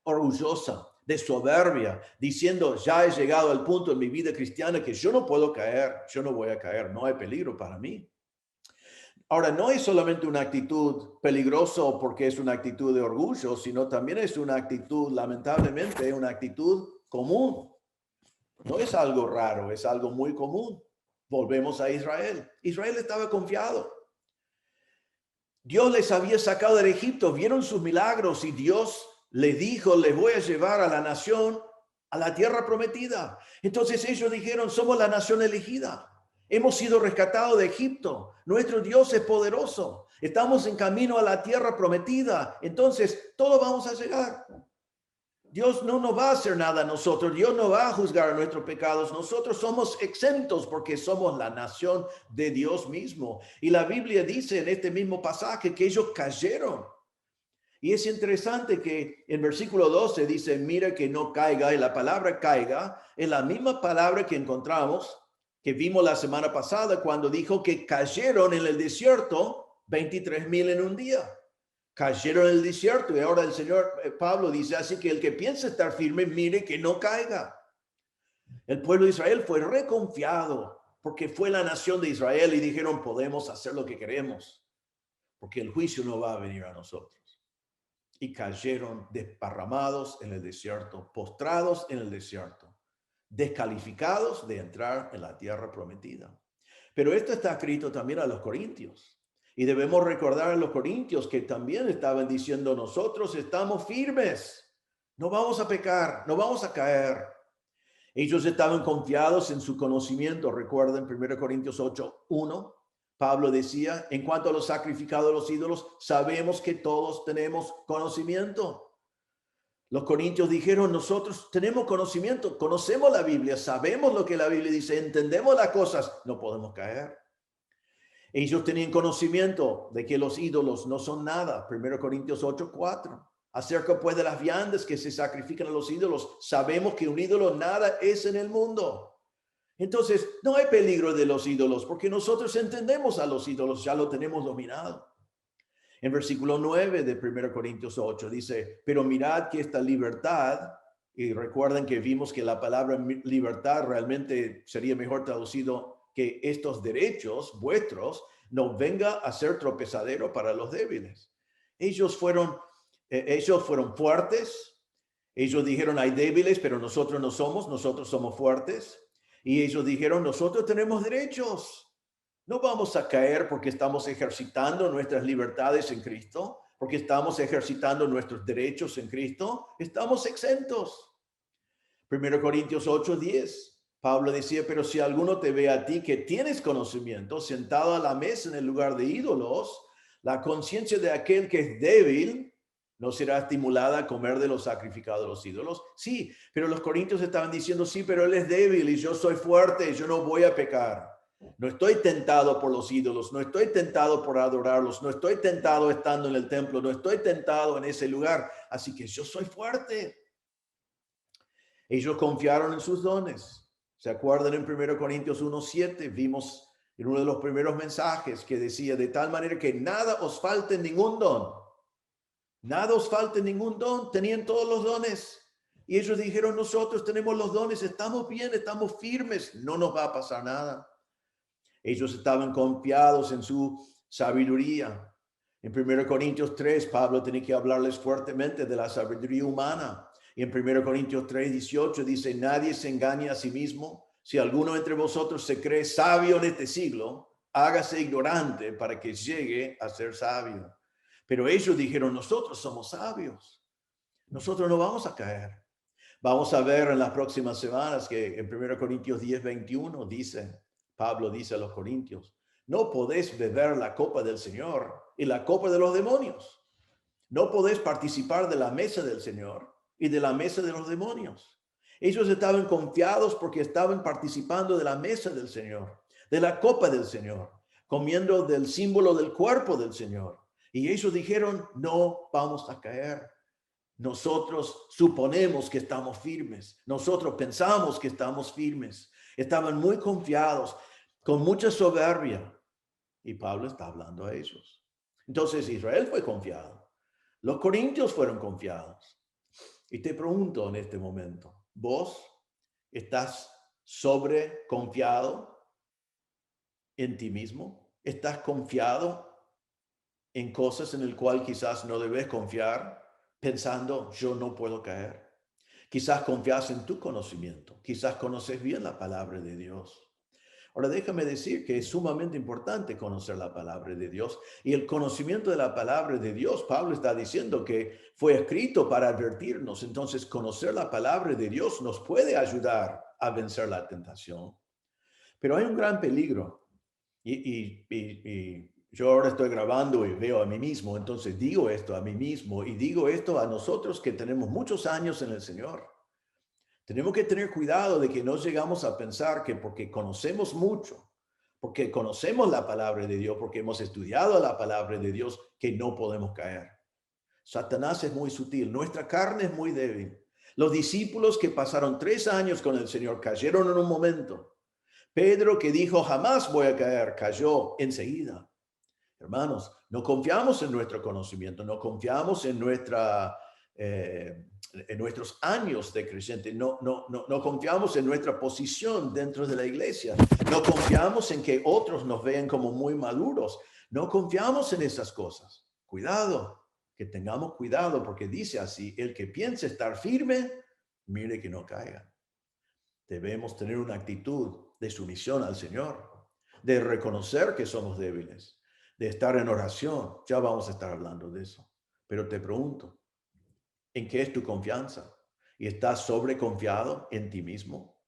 orgullosa, de soberbia, diciendo, ya he llegado al punto en mi vida cristiana que yo no puedo caer, yo no voy a caer, no hay peligro para mí. Ahora, no es solamente una actitud peligrosa porque es una actitud de orgullo, sino también es una actitud, lamentablemente, una actitud común. No es algo raro, es algo muy común. Volvemos a Israel. Israel estaba confiado. Dios les había sacado de Egipto, vieron sus milagros y Dios les dijo, les voy a llevar a la nación, a la tierra prometida. Entonces ellos dijeron, somos la nación elegida. Hemos sido rescatados de Egipto. Nuestro Dios es poderoso. Estamos en camino a la tierra prometida. Entonces, todos vamos a llegar. Dios no nos va a hacer nada a nosotros. Dios no va a juzgar nuestros pecados. Nosotros somos exentos porque somos la nación de Dios mismo. Y la Biblia dice en este mismo pasaje que ellos cayeron. Y es interesante que en versículo 12 dice, mira que no caiga. Y la palabra caiga es la misma palabra que encontramos, que vimos la semana pasada cuando dijo que cayeron en el desierto 23,000 en un día. cayeron en el desierto y ahora el Señor Pablo dice, así que el que piensa estar firme, mire que no caiga. El pueblo de Israel fue reconfiado porque fue la nación de Israel y dijeron, podemos hacer lo que queremos porque el juicio no va a venir a nosotros. Y cayeron desparramados en el desierto, postrados en el desierto, descalificados de entrar en la tierra prometida. Pero esto está escrito también a los corintios. Y debemos recordar a los corintios que también estaban diciendo, nosotros estamos firmes, no vamos a pecar, no vamos a caer. Ellos estaban confiados en su conocimiento. Recuerden 1 Corintios 8:1. Pablo decía, en cuanto a los sacrificados a los ídolos, sabemos que todos tenemos conocimiento. Los corintios dijeron, nosotros tenemos conocimiento, conocemos la Biblia, sabemos lo que la Biblia dice, entendemos las cosas, no podemos caer. Ellos tenían conocimiento de que los ídolos no son nada. 1 Corintios 8:4. Acerca pues de las viandas que se sacrifican a los ídolos, sabemos que un ídolo nada es en el mundo. Entonces, no hay peligro de los ídolos porque nosotros entendemos a los ídolos, ya lo tenemos dominado. En versículo 9 de 1 Corintios 8 dice, pero mirad que esta libertad, y recuerden que vimos que la palabra libertad realmente sería mejor traducido que estos derechos vuestros no venga a ser tropezadero para los débiles. Ellos fueron fuertes. Ellos dijeron, hay débiles, pero nosotros no somos, nosotros somos fuertes. Y ellos dijeron, nosotros tenemos derechos. No vamos a caer porque estamos ejercitando nuestras libertades en Cristo, porque estamos ejercitando nuestros derechos en Cristo. Estamos exentos. 1 Corintios 8:10. Pablo decía, pero si alguno te ve a ti que tienes conocimiento, sentado a la mesa en el lugar de ídolos, la conciencia de aquel que es débil no será estimulada a comer de los sacrificados de los ídolos. Sí, pero los corintios estaban diciendo, sí, pero él es débil y yo soy fuerte, yo no voy a pecar. No estoy tentado por los ídolos, no estoy tentado por adorarlos, no estoy tentado estando en el templo, no estoy tentado en ese lugar, así que yo soy fuerte. Ellos confiaron en sus dones. ¿Se acuerdan en 1 Corintios 1:7? Vimos en uno de los primeros mensajes que decía, de tal manera que nada os falte ningún don. Nada os falte ningún don. Tenían todos los dones. Y ellos dijeron, nosotros tenemos los dones, estamos bien, estamos firmes, no nos va a pasar nada. Ellos estaban confiados en su sabiduría. En 1 Corintios 3, Pablo tenía que hablarles fuertemente de la sabiduría humana. Y en 1 Corintios 3:18 dice, nadie se engaña a sí mismo. Si alguno entre vosotros se cree sabio en este siglo, hágase ignorante para que llegue a ser sabio. Pero ellos dijeron, nosotros somos sabios. Nosotros no vamos a caer. Vamos a ver en las próximas semanas que en 1 Corintios 10:21 dice, Pablo dice a los corintios, no podéis beber la copa del Señor y la copa de los demonios. No podéis participar de la mesa del Señor y de la mesa de los demonios. Ellos estaban confiados porque estaban participando de la mesa del Señor, de la copa del Señor, comiendo del símbolo del cuerpo del Señor. Y ellos dijeron, no vamos a caer. Nosotros suponemos que estamos firmes. Nosotros pensamos que estamos firmes. Estaban muy confiados, con mucha soberbia. Y Pablo está hablando a ellos. Entonces Israel fue confiado. Los corintios fueron confiados. Y te pregunto en este momento, ¿vos estás sobreconfiado en ti mismo? ¿Estás confiado en cosas en las cuales quizás no debes confiar, pensando, yo no puedo caer? Quizás confías en tu conocimiento, quizás conoces bien la palabra de Dios. Ahora déjame decir que es sumamente importante conocer la palabra de Dios, y el conocimiento de la palabra de Dios, Pablo está diciendo que fue escrito para advertirnos. Entonces conocer la palabra de Dios nos puede ayudar a vencer la tentación. Pero hay un gran peligro, y yo ahora estoy grabando y veo a mí mismo, entonces digo esto a mí mismo y digo esto a nosotros que tenemos muchos años en el Señor. Tenemos que tener cuidado de que no llegamos a pensar que porque conocemos mucho, porque conocemos la palabra de Dios, porque hemos estudiado la palabra de Dios, que no podemos caer. Satanás es muy sutil, nuestra carne es muy débil. Los discípulos que pasaron 3 años con el Señor cayeron en un momento. Pedro, que dijo jamás voy a caer, cayó enseguida. Hermanos, no confiamos en nuestro conocimiento, no confiamos en nuestros años de creyente, no confiamos en nuestra posición dentro de la iglesia, no confiamos en que otros nos vean como muy maduros, no confiamos en esas cosas. Cuidado, que tengamos cuidado, porque dice así: el que piense estar firme, mire que no caiga. Debemos tener una actitud de sumisión al Señor, de reconocer que somos débiles, de estar en oración. Ya vamos a estar hablando de eso. Pero te pregunto, ¿en qué es tu confianza? ¿Y estás sobreconfiado en ti mismo?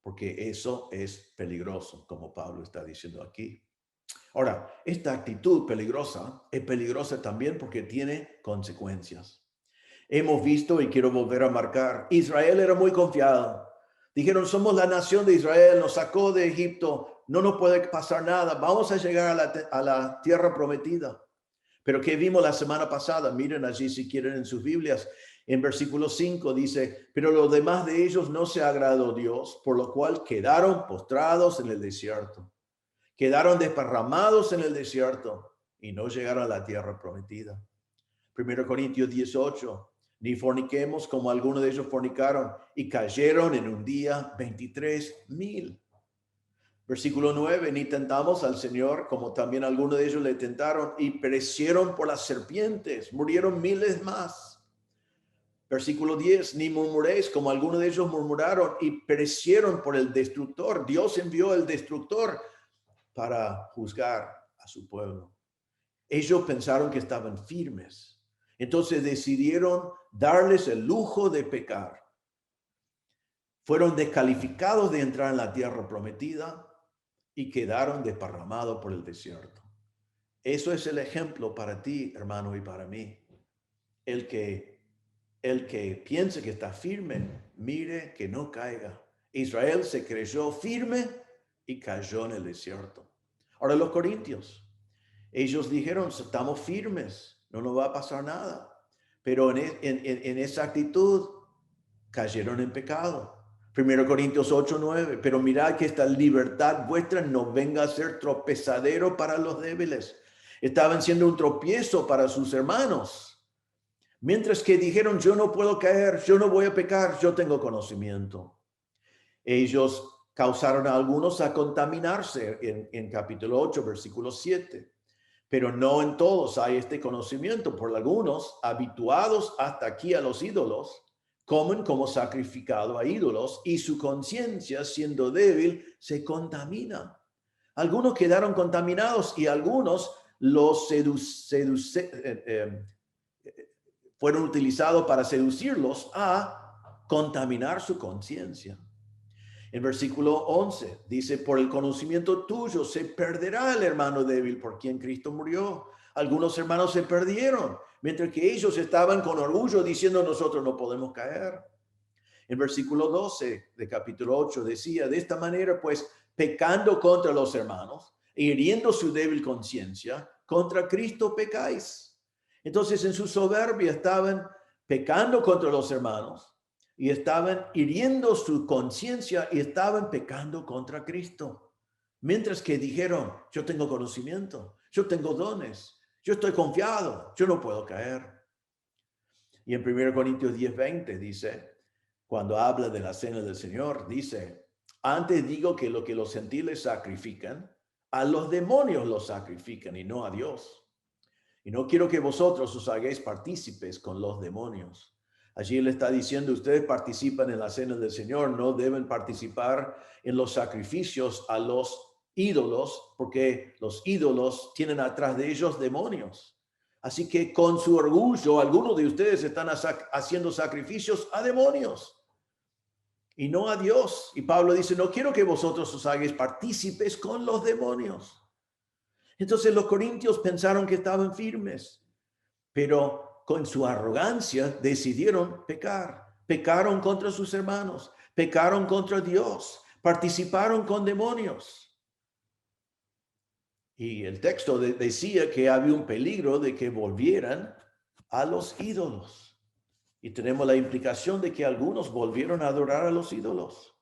Porque eso es peligroso, como Pablo está diciendo aquí. Ahora, esta actitud peligrosa es peligrosa también porque tiene consecuencias. Hemos visto, y quiero volver a marcar, Israel era muy confiado. Dijeron: somos la nación de Israel, nos sacó de Egipto, no nos puede pasar nada, vamos a llegar a la tierra prometida. Pero ¿qué vimos la semana pasada? Miren allí si quieren en sus Biblias. En versículo 5 dice: pero los demás de ellos no se agradó Dios, por lo cual quedaron postrados en el desierto. Quedaron desparramados en el desierto y no llegaron a la tierra prometida. 1 Corintios 18. Ni forniquemos como algunos de ellos fornicaron y cayeron en un día 23,000. Versículo 9. Ni tentamos al Señor como también algunos de ellos le tentaron y perecieron por las serpientes. Murieron miles más. Versículo 10. Ni murmuréis como algunos de ellos murmuraron y perecieron por el destructor. Dios envió el destructor para juzgar a su pueblo. Ellos pensaron que estaban firmes. Entonces decidieron darles el lujo de pecar. Fueron descalificados de entrar en la tierra prometida y quedaron desparramados por el desierto. Eso es el ejemplo para ti, hermano, y para mí. El que piense que está firme, mire que no caiga. Israel se creyó firme y cayó en el desierto. Ahora los corintios, ellos dijeron: estamos firmes, no nos va a pasar nada. Pero en esa actitud cayeron en pecado. 1 Corintios 8:9. Pero mirad que esta libertad vuestra no venga a ser tropezadero para los débiles. Estaban siendo un tropiezo para sus hermanos. Mientras que dijeron: yo no puedo caer, yo no voy a pecar, yo tengo conocimiento. Ellos causaron a algunos a contaminarse en capítulo 8, versículo 7. Pero no en todos hay este conocimiento, por algunos, habituados hasta aquí a los ídolos, comen como sacrificado a ídolos y su conciencia, siendo débil, se contamina. Algunos quedaron contaminados y algunos fueron utilizados para seducirlos a contaminar su conciencia. En versículo 11 dice: por el conocimiento tuyo se perderá el hermano débil por quien Cristo murió. Algunos hermanos se perdieron, mientras que ellos estaban con orgullo diciendo: nosotros no podemos caer. En versículo 12 de capítulo 8 decía: de esta manera, pues, pecando contra los hermanos, hiriendo su débil conciencia, contra Cristo pecáis. Entonces, en su soberbia estaban pecando contra los hermanos y estaban hiriendo su conciencia y estaban pecando contra Cristo. Mientras que dijeron: yo tengo conocimiento, yo tengo dones, yo estoy confiado, yo no puedo caer. Y en 1 Corintios 10:20 dice, cuando habla de la cena del Señor, dice: antes digo que lo que los gentiles sacrifican, a los demonios los sacrifican y no a Dios. Y no quiero que vosotros os hagáis partícipes con los demonios. Allí él está diciendo: ustedes participan en la cena del Señor, no deben participar en los sacrificios a los ídolos, porque los ídolos tienen atrás de ellos demonios. Así que con su orgullo, algunos de ustedes están haciendo sacrificios a demonios y no a Dios. Y Pablo dice: no quiero que vosotros os hagáis partícipes con los demonios. Entonces los corintios pensaron que estaban firmes, pero con su arrogancia decidieron pecar. Pecaron contra sus hermanos, pecaron contra Dios, participaron con demonios. Y el texto decía que había un peligro de que volvieran a los ídolos. Y tenemos la implicación de que algunos volvieron a adorar a los ídolos.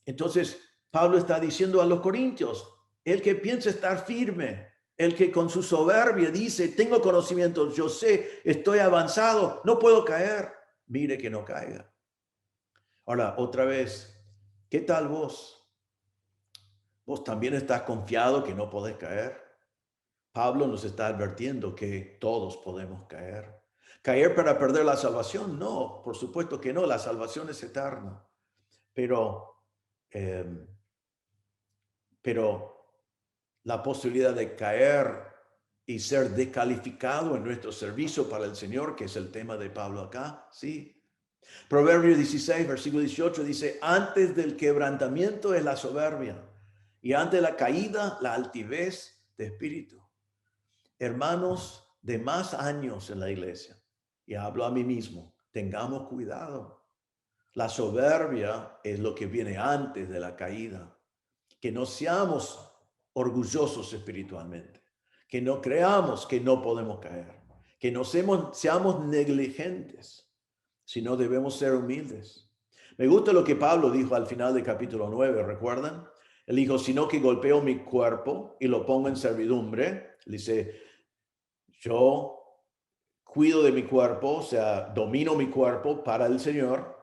Entonces, Pablo está diciendo a los corintios: el que piensa estar firme, El que con su soberbia dice, tengo conocimiento, yo sé, estoy avanzado, no puedo caer. Mire que no caiga. Ahora, otra vez, ¿qué tal vos? ¿Vos también estás confiado que no podés caer? Pablo nos está advirtiendo que todos podemos caer. ¿Caer para perder la salvación? No, por supuesto que no, la salvación es eterna. Pero la posibilidad de caer y ser descalificado en nuestro servicio para el Señor, que es el tema de Pablo acá, sí. Proverbios 16, versículo 18 dice, antes del quebrantamiento es la soberbia y antes de la caída la altivez de espíritu. Hermanos de más años en la iglesia, y hablo a mí mismo, tengamos cuidado. La soberbia es lo que viene antes de la caída. Que no seamos orgullosos espiritualmente, que no creamos que no podemos caer, que no seamos negligentes, sino debemos ser humildes. Me gusta lo que Pablo dijo al final del capítulo 9, ¿recuerdan? Él dijo, sino que golpeo mi cuerpo y lo pongo en servidumbre. Él dice, yo cuido de mi cuerpo, o sea, domino mi cuerpo para el Señor.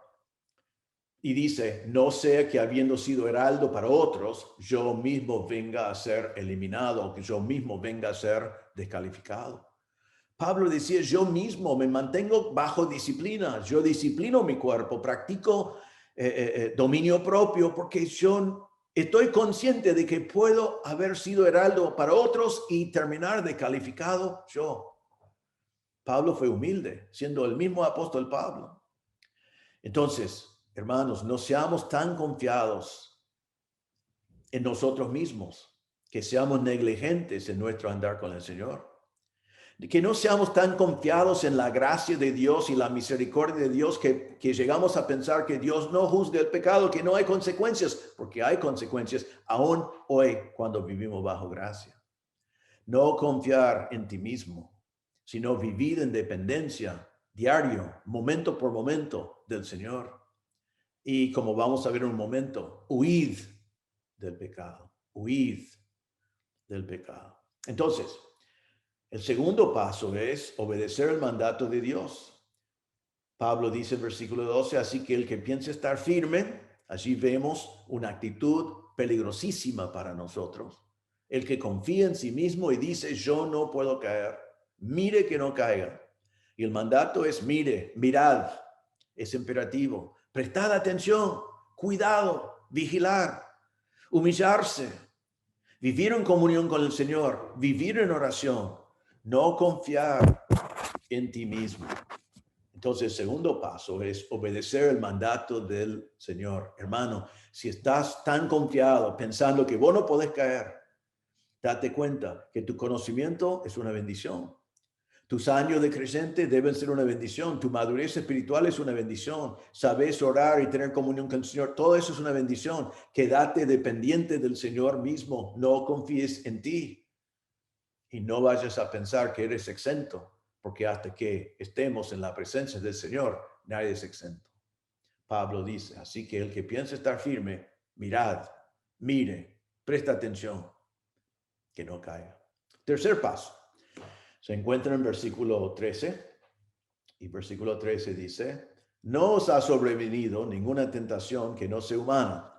Y dice, no sea que habiendo sido heraldo para otros, yo mismo venga a ser eliminado o que yo mismo venga a ser descalificado. Pablo decía, yo mismo me mantengo bajo disciplina, yo disciplino mi cuerpo, practico dominio propio porque yo estoy consciente de que puedo haber sido heraldo para otros y terminar descalificado yo. Pablo fue humilde, siendo el mismo apóstol Pablo. Entonces, hermanos, no seamos tan confiados en nosotros mismos, que seamos negligentes en nuestro andar con el Señor. Que no seamos tan confiados en la gracia de Dios y la misericordia de Dios que llegamos a pensar que Dios no juzga el pecado, que no hay consecuencias, porque hay consecuencias aún hoy cuando vivimos bajo gracia. No confiar en ti mismo, sino vivir en dependencia diario, momento por momento del Señor. Y como vamos a ver en un momento, huid del pecado, huid del pecado. Entonces, el segundo paso es obedecer el mandato de Dios. Pablo dice en versículo 12, así que el que piense estar firme, allí vemos una actitud peligrosísima para nosotros. El que confía en sí mismo y dice, yo no puedo caer, mire que no caiga. Y el mandato es, mirad, es imperativo. Prestad atención, cuidado, vigilar, humillarse, vivir en comunión con el Señor, vivir en oración, no confiar en ti mismo. Entonces, el segundo paso es obedecer el mandato del Señor. Hermano, si estás tan confiado pensando que vos no podés caer, date cuenta que tu conocimiento es una bendición. Tus años de creyente deben ser una bendición. Tu madurez espiritual es una bendición. Sabes orar y tener comunión con el Señor. Todo eso es una bendición. Quédate dependiente del Señor mismo. No confíes en ti. Y no vayas a pensar que eres exento, porque hasta que estemos en la presencia del Señor, nadie es exento. Pablo dice, así que el que piensa estar firme, mirad, mire, presta atención, que no caiga. Tercer paso. Se encuentra en versículo 13, y versículo 13 dice, no os ha sobrevenido ninguna tentación que no sea humana,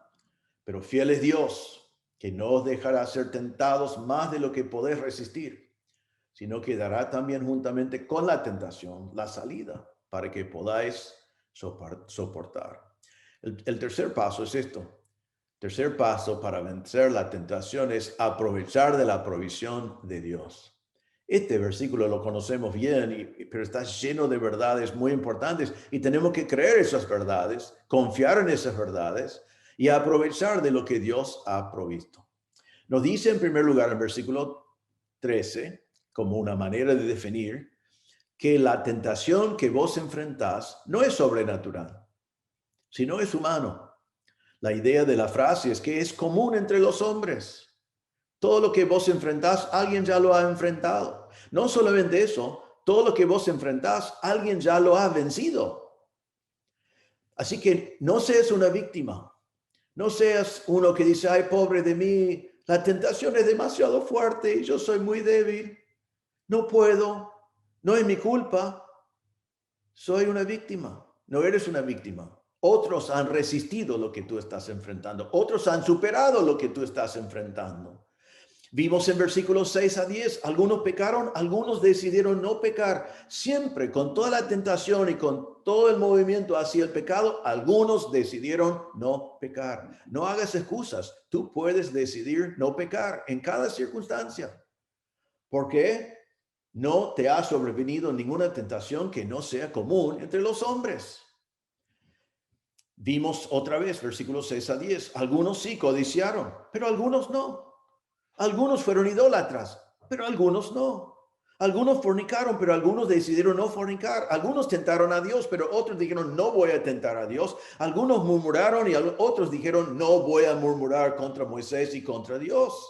pero fiel es Dios, que no os dejará ser tentados más de lo que podéis resistir, sino que dará también juntamente con la tentación la salida, para que podáis soportar. El tercer paso es esto. Tercer paso para vencer la tentación es aprovechar de la provisión de Dios. Este versículo lo conocemos bien, pero está lleno de verdades muy importantes y tenemos que creer esas verdades, confiar en esas verdades y aprovechar de lo que Dios ha provisto. Nos dice en primer lugar en versículo 13, como una manera de definir, que la tentación que vos enfrentás no es sobrenatural, sino es humano. La idea de la frase es que es común entre los hombres. Todo lo que vos enfrentás, alguien ya lo ha enfrentado. No solamente eso, todo lo que vos enfrentás, alguien ya lo ha vencido. Así que no seas una víctima. No seas uno que dice, ay, pobre de mí, La tentación es demasiado fuerte y yo soy muy débil. No puedo. No es mi culpa. Soy una víctima. No eres una víctima. Otros han resistido lo que tú estás enfrentando. Otros han superado lo que tú estás enfrentando. Vimos en versículos 6 a 10, algunos pecaron, algunos decidieron no pecar. Siempre con toda la tentación y con todo el movimiento hacia el pecado, algunos decidieron no pecar. No hagas excusas. Tú puedes decidir no pecar en cada circunstancia. ¿Por qué? No te ha sobrevenido ninguna tentación que no sea común entre los hombres. Vimos otra vez, versículos 6 a 10. Algunos sí codiciaron, pero algunos no. Algunos fueron idólatras, pero algunos no. Algunos fornicaron, pero algunos decidieron no fornicar. Algunos tentaron a Dios, pero otros dijeron, no voy a tentar a Dios. Algunos murmuraron y otros dijeron, no voy a murmurar contra Moisés y contra Dios.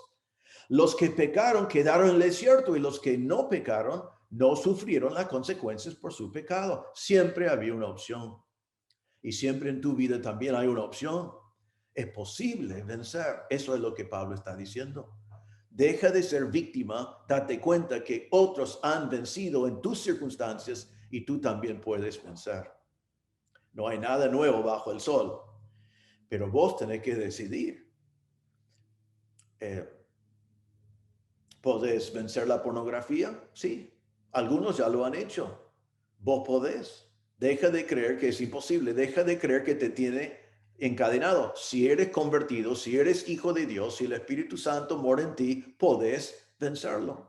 Los que pecaron quedaron en el desierto y los que no pecaron no sufrieron las consecuencias por su pecado. Siempre había una opción. Y siempre en tu vida también hay una opción. Es posible vencer. Eso es lo que Pablo está diciendo. Deja de ser víctima, date cuenta que otros han vencido en tus circunstancias y tú también puedes vencer. No hay nada nuevo bajo el sol, pero vos tenés que decidir. ¿Podés vencer la pornografía? Sí, algunos ya lo han hecho. Vos podés. Deja de creer que es imposible, deja de creer que te tiene encadenado. Si eres convertido, si eres hijo de Dios, si el Espíritu Santo mora en ti, podés vencerlo.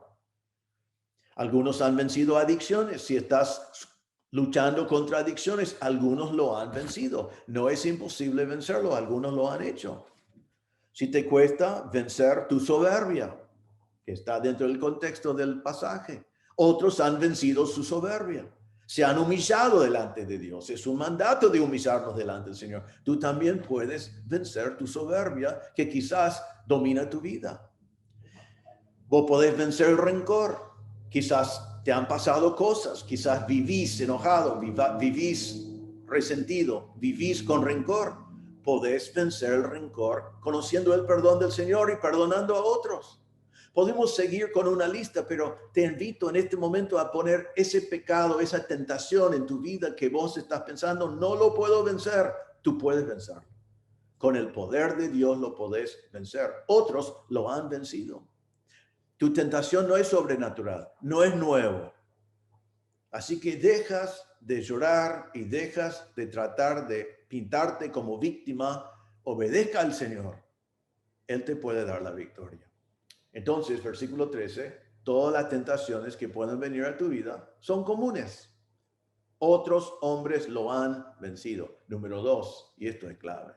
Algunos han vencido adicciones. Si estás luchando contra adicciones, algunos lo han vencido. No es imposible vencerlo, algunos lo han hecho. Si te cuesta vencer tu soberbia, que está dentro del contexto del pasaje, otros han vencido su soberbia. Se han humillado delante de Dios. Es un mandato de humillarnos delante del Señor. Tú también puedes vencer tu soberbia que quizás domina tu vida. Vos podés vencer el rencor. Quizás te han pasado cosas. Quizás vivís enojado, vivís resentido, vivís con rencor. Podés vencer el rencor conociendo el perdón del Señor y perdonando a otros. Podemos seguir con una lista, pero te invito en este momento a poner ese pecado, esa tentación en tu vida que vos estás pensando, no lo puedo vencer. Tú puedes vencer. Con el poder de Dios lo podés vencer. Otros lo han vencido. Tu tentación no es sobrenatural, no es nuevo. Así que dejas de llorar y dejas de tratar de pintarte como víctima. Obedezca al Señor. Él te puede dar la victoria. Entonces, versículo 13, todas las tentaciones que pueden venir a tu vida son comunes. Otros hombres lo han vencido. Número 2, y esto es clave.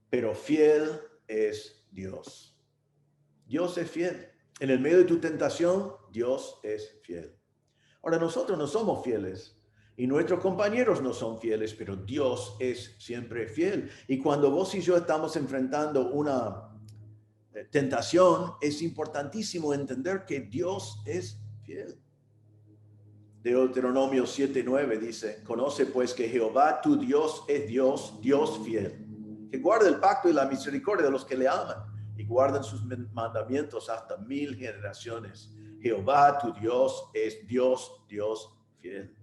Pero fiel es Dios. Dios es fiel. En el medio de tu tentación, Dios es fiel. Ahora, nosotros no somos fieles y nuestros compañeros no son fieles, pero Dios es siempre fiel. Y cuando vos y yo estamos enfrentando una tentación, es importantísimo entender que Dios es fiel. Deuteronomio 7:9 dice, conoce pues que Jehová tu Dios es Dios, Dios fiel, que guarda el pacto y la misericordia de los que le aman y guardan sus mandamientos hasta 1000 generaciones. Jehová tu Dios es Dios, Dios fiel.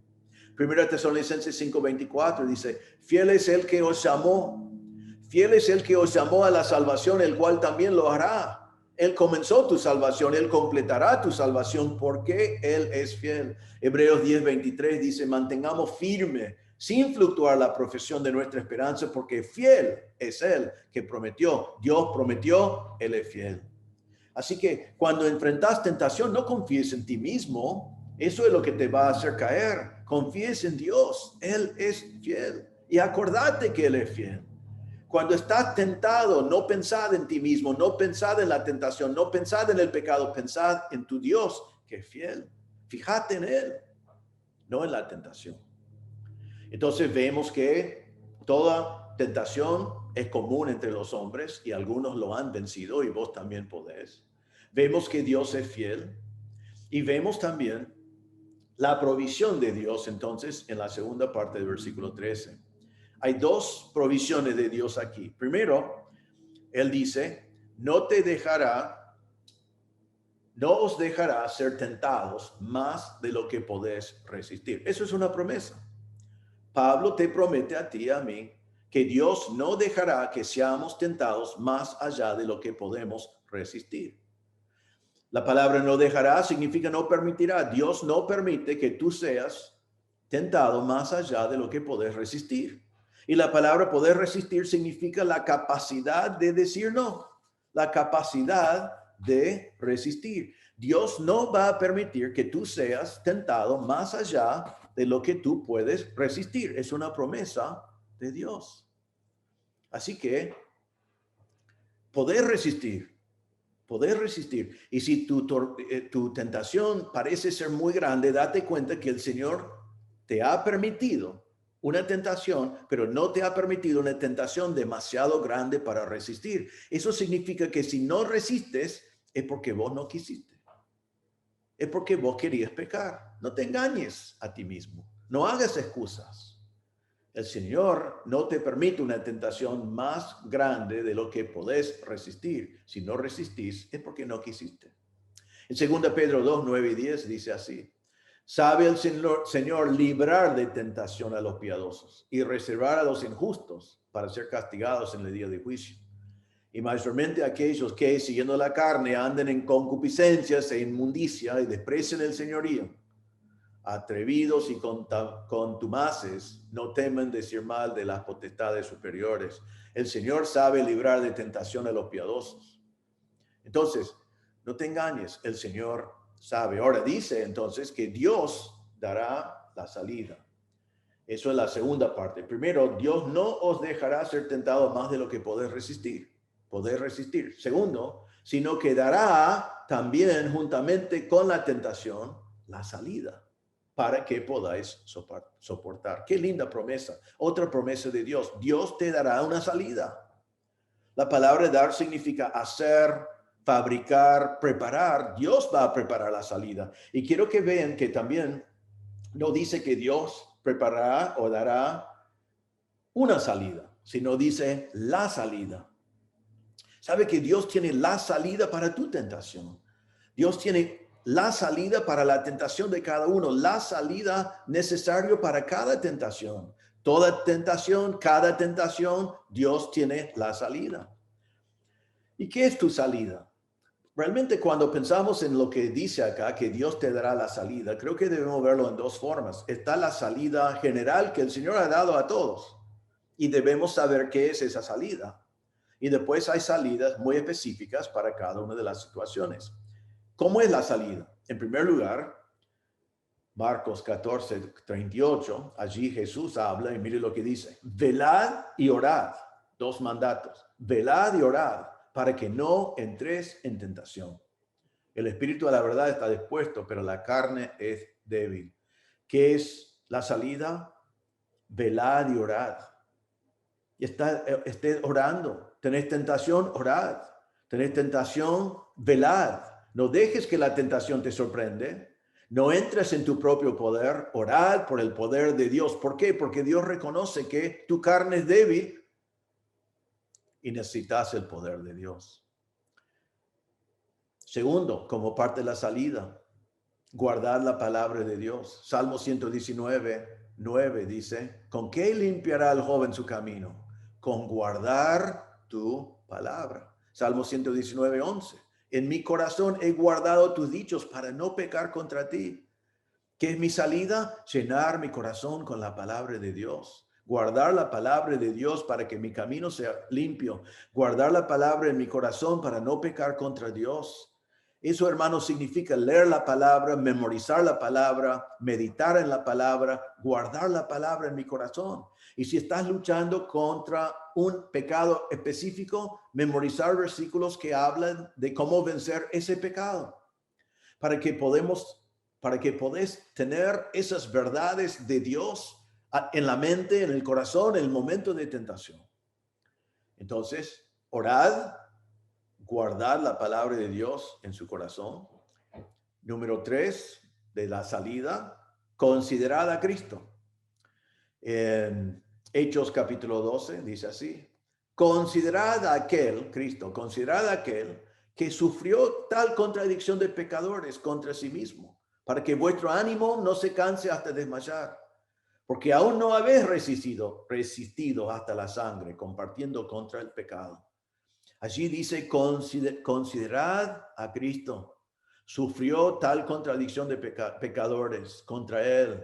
Primera Tesalonicenses 5:24 dice, fiel es el que os llamó. Fiel es el que os llamó a la salvación, el cual también lo hará. Él comenzó tu salvación, Él completará tu salvación porque Él es fiel. Hebreos 10:23 dice, mantengamos firme, sin fluctuar la profesión de nuestra esperanza, porque fiel es Él que prometió. Dios prometió, Él es fiel. Así que cuando enfrentas tentación, no confíes en ti mismo. Eso es lo que te va a hacer caer. Confíes en Dios, Él es fiel. Y acordate que Él es fiel. Cuando estás tentado, no pensad en ti mismo, no pensad en la tentación, no pensad en el pecado, pensad en tu Dios que es fiel. Fíjate en Él, no en la tentación. Entonces vemos que toda tentación es común entre los hombres y algunos lo han vencido y vos también podés. Vemos que Dios es fiel y vemos también la provisión de Dios entonces en la segunda parte del versículo 13. Hay dos provisiones de Dios aquí. Primero, Él dice, no os dejará ser tentados más de lo que podés resistir. Eso es una promesa. Pablo te promete a ti y a mí que Dios no dejará que seamos tentados más allá de lo que podemos resistir. La palabra no dejará significa no permitirá. Dios no permite que tú seas tentado más allá de lo que podés resistir. Y la palabra poder resistir significa la capacidad de decir no, la capacidad de resistir. Dios no va a permitir que tú seas tentado más allá de lo que tú puedes resistir. Es una promesa de Dios. Así que poder resistir. Y si tu tentación parece ser muy grande, date cuenta que el Señor te ha permitido una tentación, pero no te ha permitido una tentación demasiado grande para resistir. Eso significa que si no resistes, es porque vos no quisiste. Es porque vos querías pecar. No te engañes a ti mismo. No hagas excusas. El Señor no te permite una tentación más grande de lo que podés resistir. Si no resistís, es porque no quisiste. En 2 Pedro 2, 9 y 10 dice así: sabe el Señor librar de tentación a los piadosos y reservar a los injustos para ser castigados en el día de juicio. Y mayormente aquellos que, siguiendo la carne, anden en concupiscencias e inmundicia y desprecian el señorío. Atrevidos y contumaces, no temen decir mal de las potestades superiores. El Señor sabe librar de tentación a los piadosos. Entonces, no te engañes, el Señor sabe. Ahora dice entonces que Dios dará la salida. Eso es la segunda parte. Primero, Dios no os dejará ser tentados más de lo que podés resistir. Segundo, sino que dará también juntamente con la tentación la salida para que podáis soportar. Qué linda promesa. Otra promesa de Dios. Dios te dará una salida. La palabra dar significa hacer, fabricar, preparar. Dios va a preparar la salida. Y quiero que vean que también no dice que Dios preparará o dará una salida, sino dice la salida. Sabe que Dios tiene la salida para tu tentación. Dios tiene la salida para la tentación de cada uno, la salida necesaria para cada tentación. Toda tentación, cada tentación, Dios tiene la salida. ¿Y qué es tu salida? Realmente cuando pensamos en lo que dice acá, que Dios te dará la salida, creo que debemos verlo en dos formas. Está la salida general que el Señor ha dado a todos y debemos saber qué es esa salida. Y después hay salidas muy específicas para cada una de las situaciones. ¿Cómo es la salida? En primer lugar, Marcos 14, 38, allí Jesús habla y mire lo que dice: velad y orad, dos mandatos, velad y orad para que no entres en tentación. El espíritu de la verdad está dispuesto, pero la carne es débil. ¿Qué es la salida? Velad y orad. Y estés orando. ¿Tenés tentación? Orad. ¿Tenés tentación? Velad. No dejes que la tentación te sorprende. No entres en tu propio poder. Orad por el poder de Dios. ¿Por qué? Porque Dios reconoce que tu carne es débil y necesitas el poder de Dios. Segundo, como parte de la salida, guardar la palabra de Dios. Salmo 119, 9 dice: ¿con qué limpiará el joven su camino? Con guardar tu palabra. Salmo 119, 11. En mi corazón he guardado tus dichos para no pecar contra ti. ¿Qué es mi salida? Llenar mi corazón con la palabra de Dios. Guardar la palabra de Dios para que mi camino sea limpio. Guardar la palabra en mi corazón para no pecar contra Dios. Eso, hermanos, significa leer la palabra, memorizar la palabra, meditar en la palabra, guardar la palabra en mi corazón. Y si estás luchando contra un pecado específico, memorizar versículos que hablan de cómo vencer ese pecado, para que podés tener esas verdades de Dios en la mente, en el corazón, en el momento de tentación. Entonces, orad, guardar la palabra de Dios en su corazón. Número 3 de la salida, considerad a Cristo. En Hechos capítulo 12 dice así: considerad a aquel, Cristo, considerad a aquel que sufrió tal contradicción de pecadores contra sí mismo, para que vuestro ánimo no se canse hasta desmayar, porque aún no habéis resistido hasta la sangre, compartiendo contra el pecado. Allí dice, considerad a Cristo. Sufrió tal contradicción de pecadores contra él.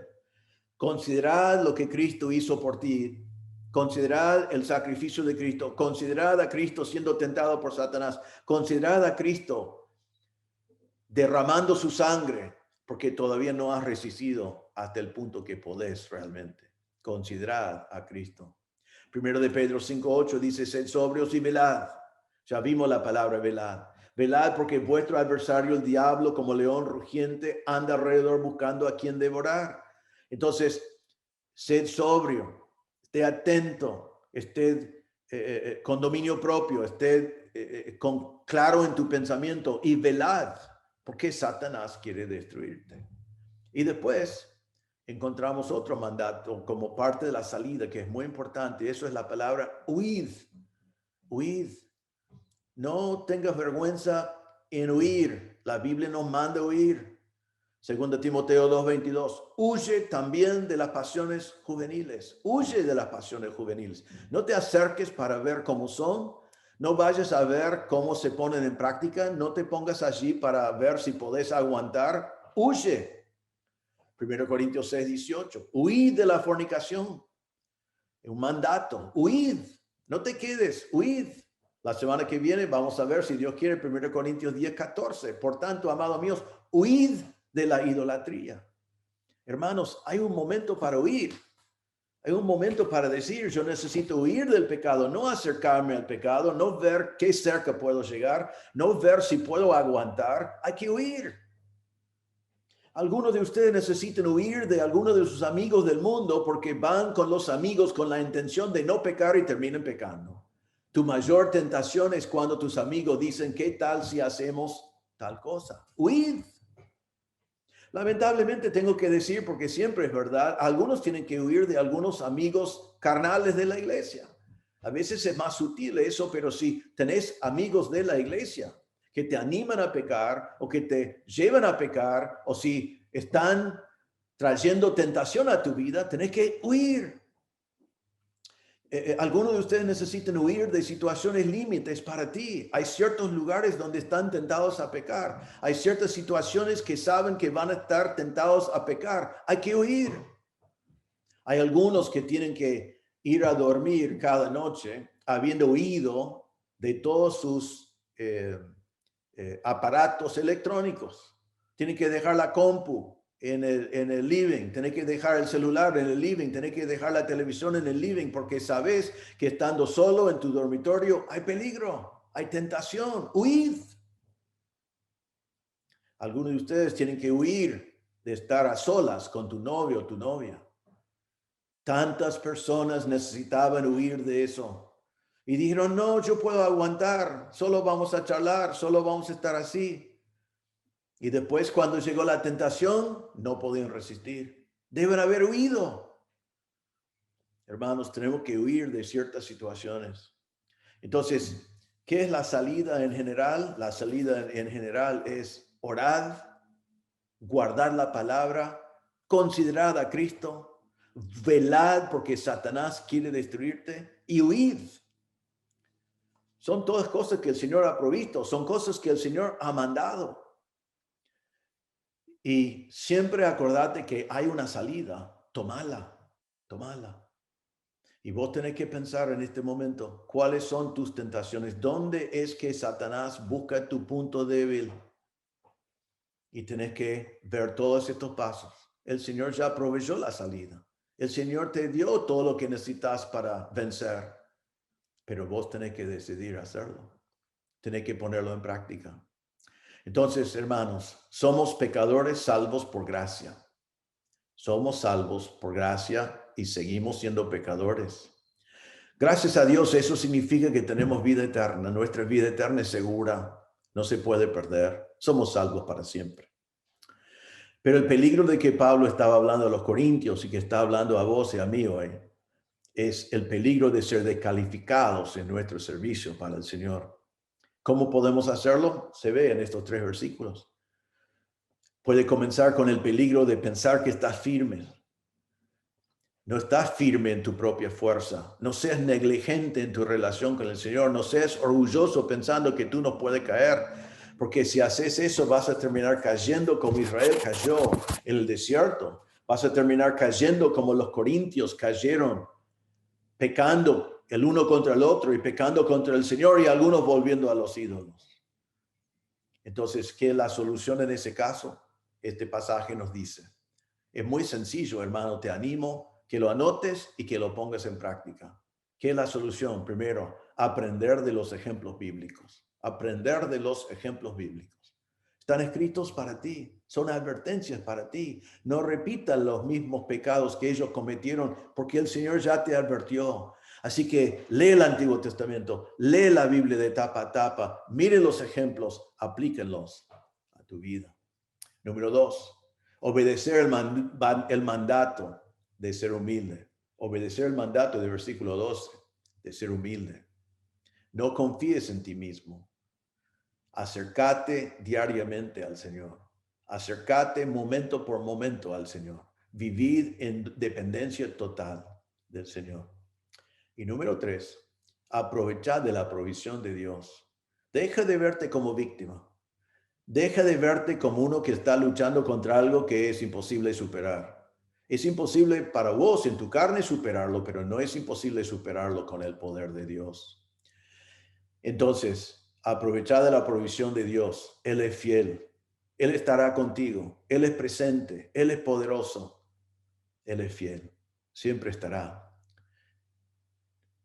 Considerad lo que Cristo hizo por ti. Considerad el sacrificio de Cristo. Considerad a Cristo siendo tentado por Satanás. Considerad a Cristo derramando su sangre, porque todavía no has resistido hasta el punto que podés realmente. Considerad a Cristo. Primero de Pedro 5:8 dice, sed sobrios y velad. Ya vimos la palabra velad. Velad porque vuestro adversario, el diablo, como león rugiente, anda alrededor buscando a quien devorar. Entonces, sed sobrio, esté atento, esté con dominio propio, esté claro en tu pensamiento y velad, porque Satanás quiere destruirte. Y después encontramos otro mandato como parte de la salida que es muy importante. Eso es la palabra huid. Huid. No tengas vergüenza en huir. La Biblia nos manda huir. 2 Timoteo 2:22. Huye también de las pasiones juveniles. Huye de las pasiones juveniles. No te acerques para ver cómo son. No vayas a ver cómo se ponen en práctica. No te pongas allí para ver si podés aguantar. Huye. 1 Corintios 6:18. Huid de la fornicación. Es un mandato. Huid. No te quedes. Huid. La semana que viene vamos a ver, si Dios quiere, 1 Corintios 10:14. Por tanto, amados míos, huid de la idolatría. Hermanos, hay un momento para huir. Hay un momento para decir, yo necesito huir del pecado, no acercarme al pecado, no ver qué cerca puedo llegar, no ver si puedo aguantar. Hay que huir. Algunos de ustedes necesitan huir de algunos de sus amigos del mundo porque van con los amigos con la intención de no pecar y terminan pecando. Tu mayor tentación es cuando tus amigos dicen, ¿qué tal si hacemos tal cosa? Huid. Lamentablemente tengo que decir, porque siempre es verdad, algunos tienen que huir de algunos amigos carnales de la iglesia. A veces es más sutil eso, pero si tenés amigos de la iglesia que te animan a pecar o que te llevan a pecar, o si están trayendo tentación a tu vida, tenés que huir. Algunos de ustedes necesitan huir de situaciones límites para ti. Hay ciertos lugares donde están tentados a pecar. Hay ciertas situaciones que saben que van a estar tentados a pecar. Hay que huir. Hay algunos que tienen que ir a dormir cada noche habiendo huido de todos sus aparatos electrónicos. Tienen que dejar la compu en el living, tenés que dejar el celular en el living, tenés que dejar la televisión en el living, porque sabes que estando solo en tu dormitorio hay peligro, hay tentación. Huid. Algunos de ustedes tienen que huir de estar a solas con tu novio o tu novia. Tantas personas necesitaban huir de eso y dijeron, no, yo puedo aguantar, solo vamos a charlar, solo vamos a estar así. Y después, cuando llegó la tentación, no podían resistir. Deben haber huido. Hermanos, tenemos que huir de ciertas situaciones. Entonces, ¿qué es la salida en general? La salida en general es orar, guardar la palabra, considerar a Cristo, velad porque Satanás quiere destruirte y huid. Son todas cosas que el Señor ha provisto, son cosas que el Señor ha mandado. Y siempre acordate que hay una salida, tomala. Y vos tenés que pensar en este momento, ¿cuáles son tus tentaciones? ¿Dónde es que Satanás busca tu punto débil? Y tenés que ver todos estos pasos. El Señor ya proveyó la salida. El Señor te dio todo lo que necesitas para vencer. Pero vos tenés que decidir hacerlo. Tenés que ponerlo en práctica. Entonces, hermanos, somos pecadores salvos por gracia. Somos salvos por gracia y seguimos siendo pecadores. Gracias a Dios, eso significa que tenemos vida eterna. Nuestra vida eterna es segura, no se puede perder. Somos salvos para siempre. Pero el peligro de que Pablo estaba hablando a los corintios y que está hablando a vos y a mí hoy es el peligro de ser descalificados en nuestro servicio para el Señor. ¿Cómo podemos hacerlo? Se ve en estos 3 versículos. Puede comenzar con el peligro de pensar que estás firme. No estás firme en tu propia fuerza. No seas negligente en tu relación con el Señor. No seas orgulloso pensando que tú no puedes caer. Porque si haces eso, vas a terminar cayendo como Israel cayó en el desierto. Vas a terminar cayendo como los corintios cayeron, pecando el uno contra el otro y pecando contra el Señor y algunos volviendo a los ídolos. Entonces, ¿qué es la solución en ese caso? Este pasaje nos dice. Es muy sencillo, hermano, te animo que lo anotes y que lo pongas en práctica. ¿Qué es la solución? Primero, aprender de los ejemplos bíblicos. Aprender de los ejemplos bíblicos. Están escritos para ti, son advertencias para ti. No repitas los mismos pecados que ellos cometieron porque el Señor ya te advirtió. Así que lee el Antiguo Testamento, lee la Biblia de tapa a tapa, mire los ejemplos, aplíquenlos a tu vida. Número 2. Obedecer el mandato de ser humilde. Obedecer el mandato del versículo 12 de ser humilde. No confíes en ti mismo. Acércate diariamente al Señor. Acércate momento por momento al Señor. Vivid en dependencia total del Señor. Y número 3, aprovechar de la provisión de Dios. Deja de verte como víctima. Deja de verte como uno que está luchando contra algo que es imposible superar. Es imposible para vos en tu carne superarlo, pero no es imposible superarlo con el poder de Dios. Entonces, aprovecha de la provisión de Dios. Él es fiel. Él estará contigo. Él es presente. Él es poderoso. Él es fiel. Siempre estará.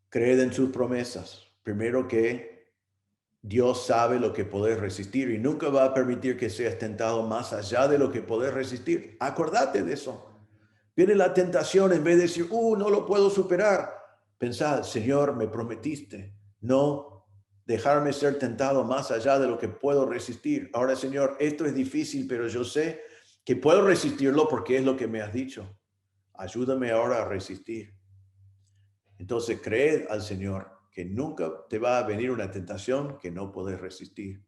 Creed en sus promesas. Primero que Dios sabe lo que podés resistir y nunca va a permitir que seas tentado más allá de lo que podés resistir. Acordate de eso. Viene la tentación, en vez de decir, no lo puedo superar. Pensad, Señor, me prometiste no dejarme ser tentado más allá de lo que puedo resistir. Ahora, Señor, esto es difícil, pero yo sé que puedo resistirlo porque es lo que me has dicho. Ayúdame ahora a resistir. Entonces, creed al Señor que nunca te va a venir una tentación que no puedes resistir.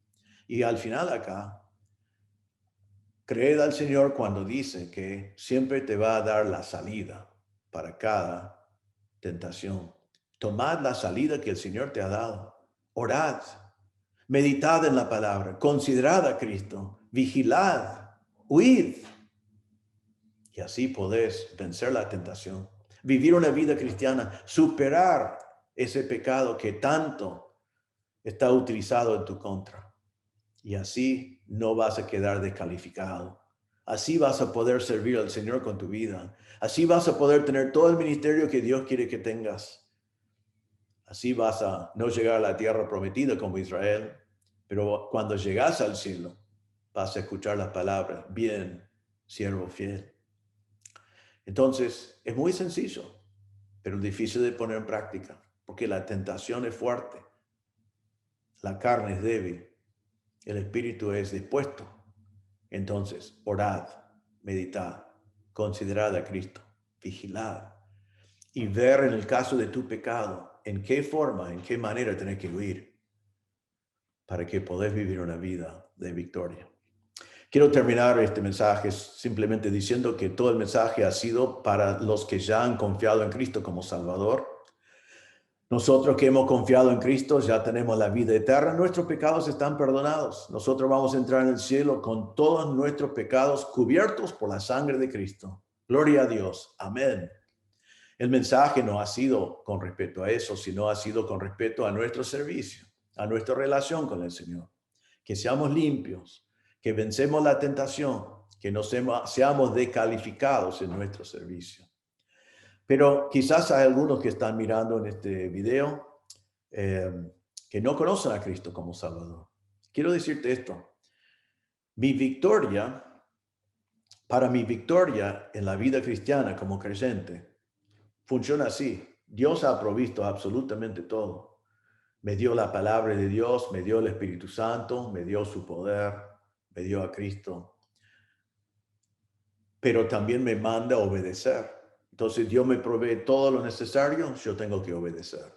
Y al final acá, creed al Señor cuando dice que siempre te va a dar la salida para cada tentación. Tomad la salida que el Señor te ha dado. Orad, meditad en la palabra, considerad a Cristo, vigilad, huid. Y así podés vencer la tentación, vivir una vida cristiana, superar ese pecado que tanto está utilizado en tu contra. Y así no vas a quedar descalificado. Así vas a poder servir al Señor con tu vida. Así vas a poder tener todo el ministerio que Dios quiere que tengas. Así vas a no llegar a la tierra prometida como Israel, pero cuando llegas al cielo, vas a escuchar las palabras, bien, siervo fiel. Entonces, es muy sencillo, pero difícil de poner en práctica, porque la tentación es fuerte, la carne es débil, el espíritu es dispuesto. Entonces, orad, meditad, considerad a Cristo, vigilad y ver en el caso de tu pecado en qué forma, en qué manera tenés que huir para que podés vivir una vida de victoria. Quiero terminar este mensaje simplemente diciendo que todo el mensaje ha sido para los que ya han confiado en Cristo como Salvador. Nosotros que hemos confiado en Cristo ya tenemos la vida eterna. Nuestros pecados están perdonados. Nosotros vamos a entrar en el cielo con todos nuestros pecados cubiertos por la sangre de Cristo. Gloria a Dios. Amén. El mensaje no ha sido con respecto a eso, sino ha sido con respecto a nuestro servicio, a nuestra relación con el Señor. Que seamos limpios, que vencemos la tentación, que no seamos descalificados en nuestro servicio. Pero quizás hay algunos que están mirando en este video que no conocen a Cristo como Salvador. Quiero decirte esto. Para mi victoria en la vida cristiana como creyente, funciona así. Dios ha provisto absolutamente todo. Me dio la palabra de Dios, me dio el Espíritu Santo, me dio su poder, me dio a Cristo. Pero también me manda a obedecer. Entonces Dios me provee todo lo necesario, yo tengo que obedecer.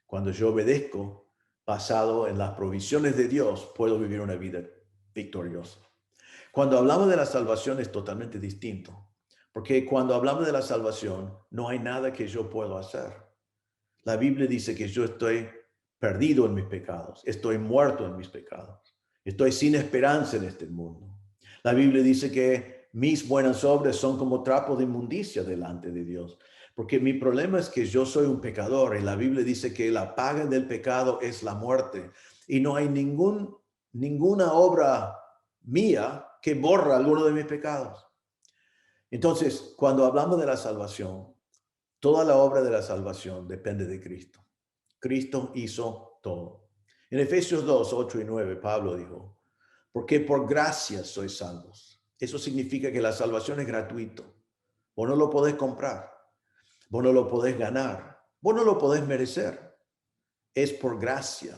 Cuando yo obedezco, basado en las provisiones de Dios, puedo vivir una vida victoriosa. Cuando hablamos de la salvación es totalmente distinto, porque cuando hablamos de la salvación no hay nada que yo pueda hacer. La Biblia dice que yo estoy perdido en mis pecados, estoy muerto en mis pecados, estoy sin esperanza en este mundo. La Biblia dice que mis buenas obras son como trapos de inmundicia delante de Dios, porque mi problema es que yo soy un pecador y la Biblia dice que la paga del pecado es la muerte y no hay ninguna obra mía que borra alguno de mis pecados. Entonces, cuando hablamos de la salvación, toda la obra de la salvación depende de Cristo. Cristo hizo todo. En Efesios 2, 8 y 9, Pablo dijo, porque por gracia sois salvos. Eso significa que la salvación es gratuito. Vos no lo podés comprar. Vos no lo podés ganar. Vos no lo podés merecer. Es por gracia.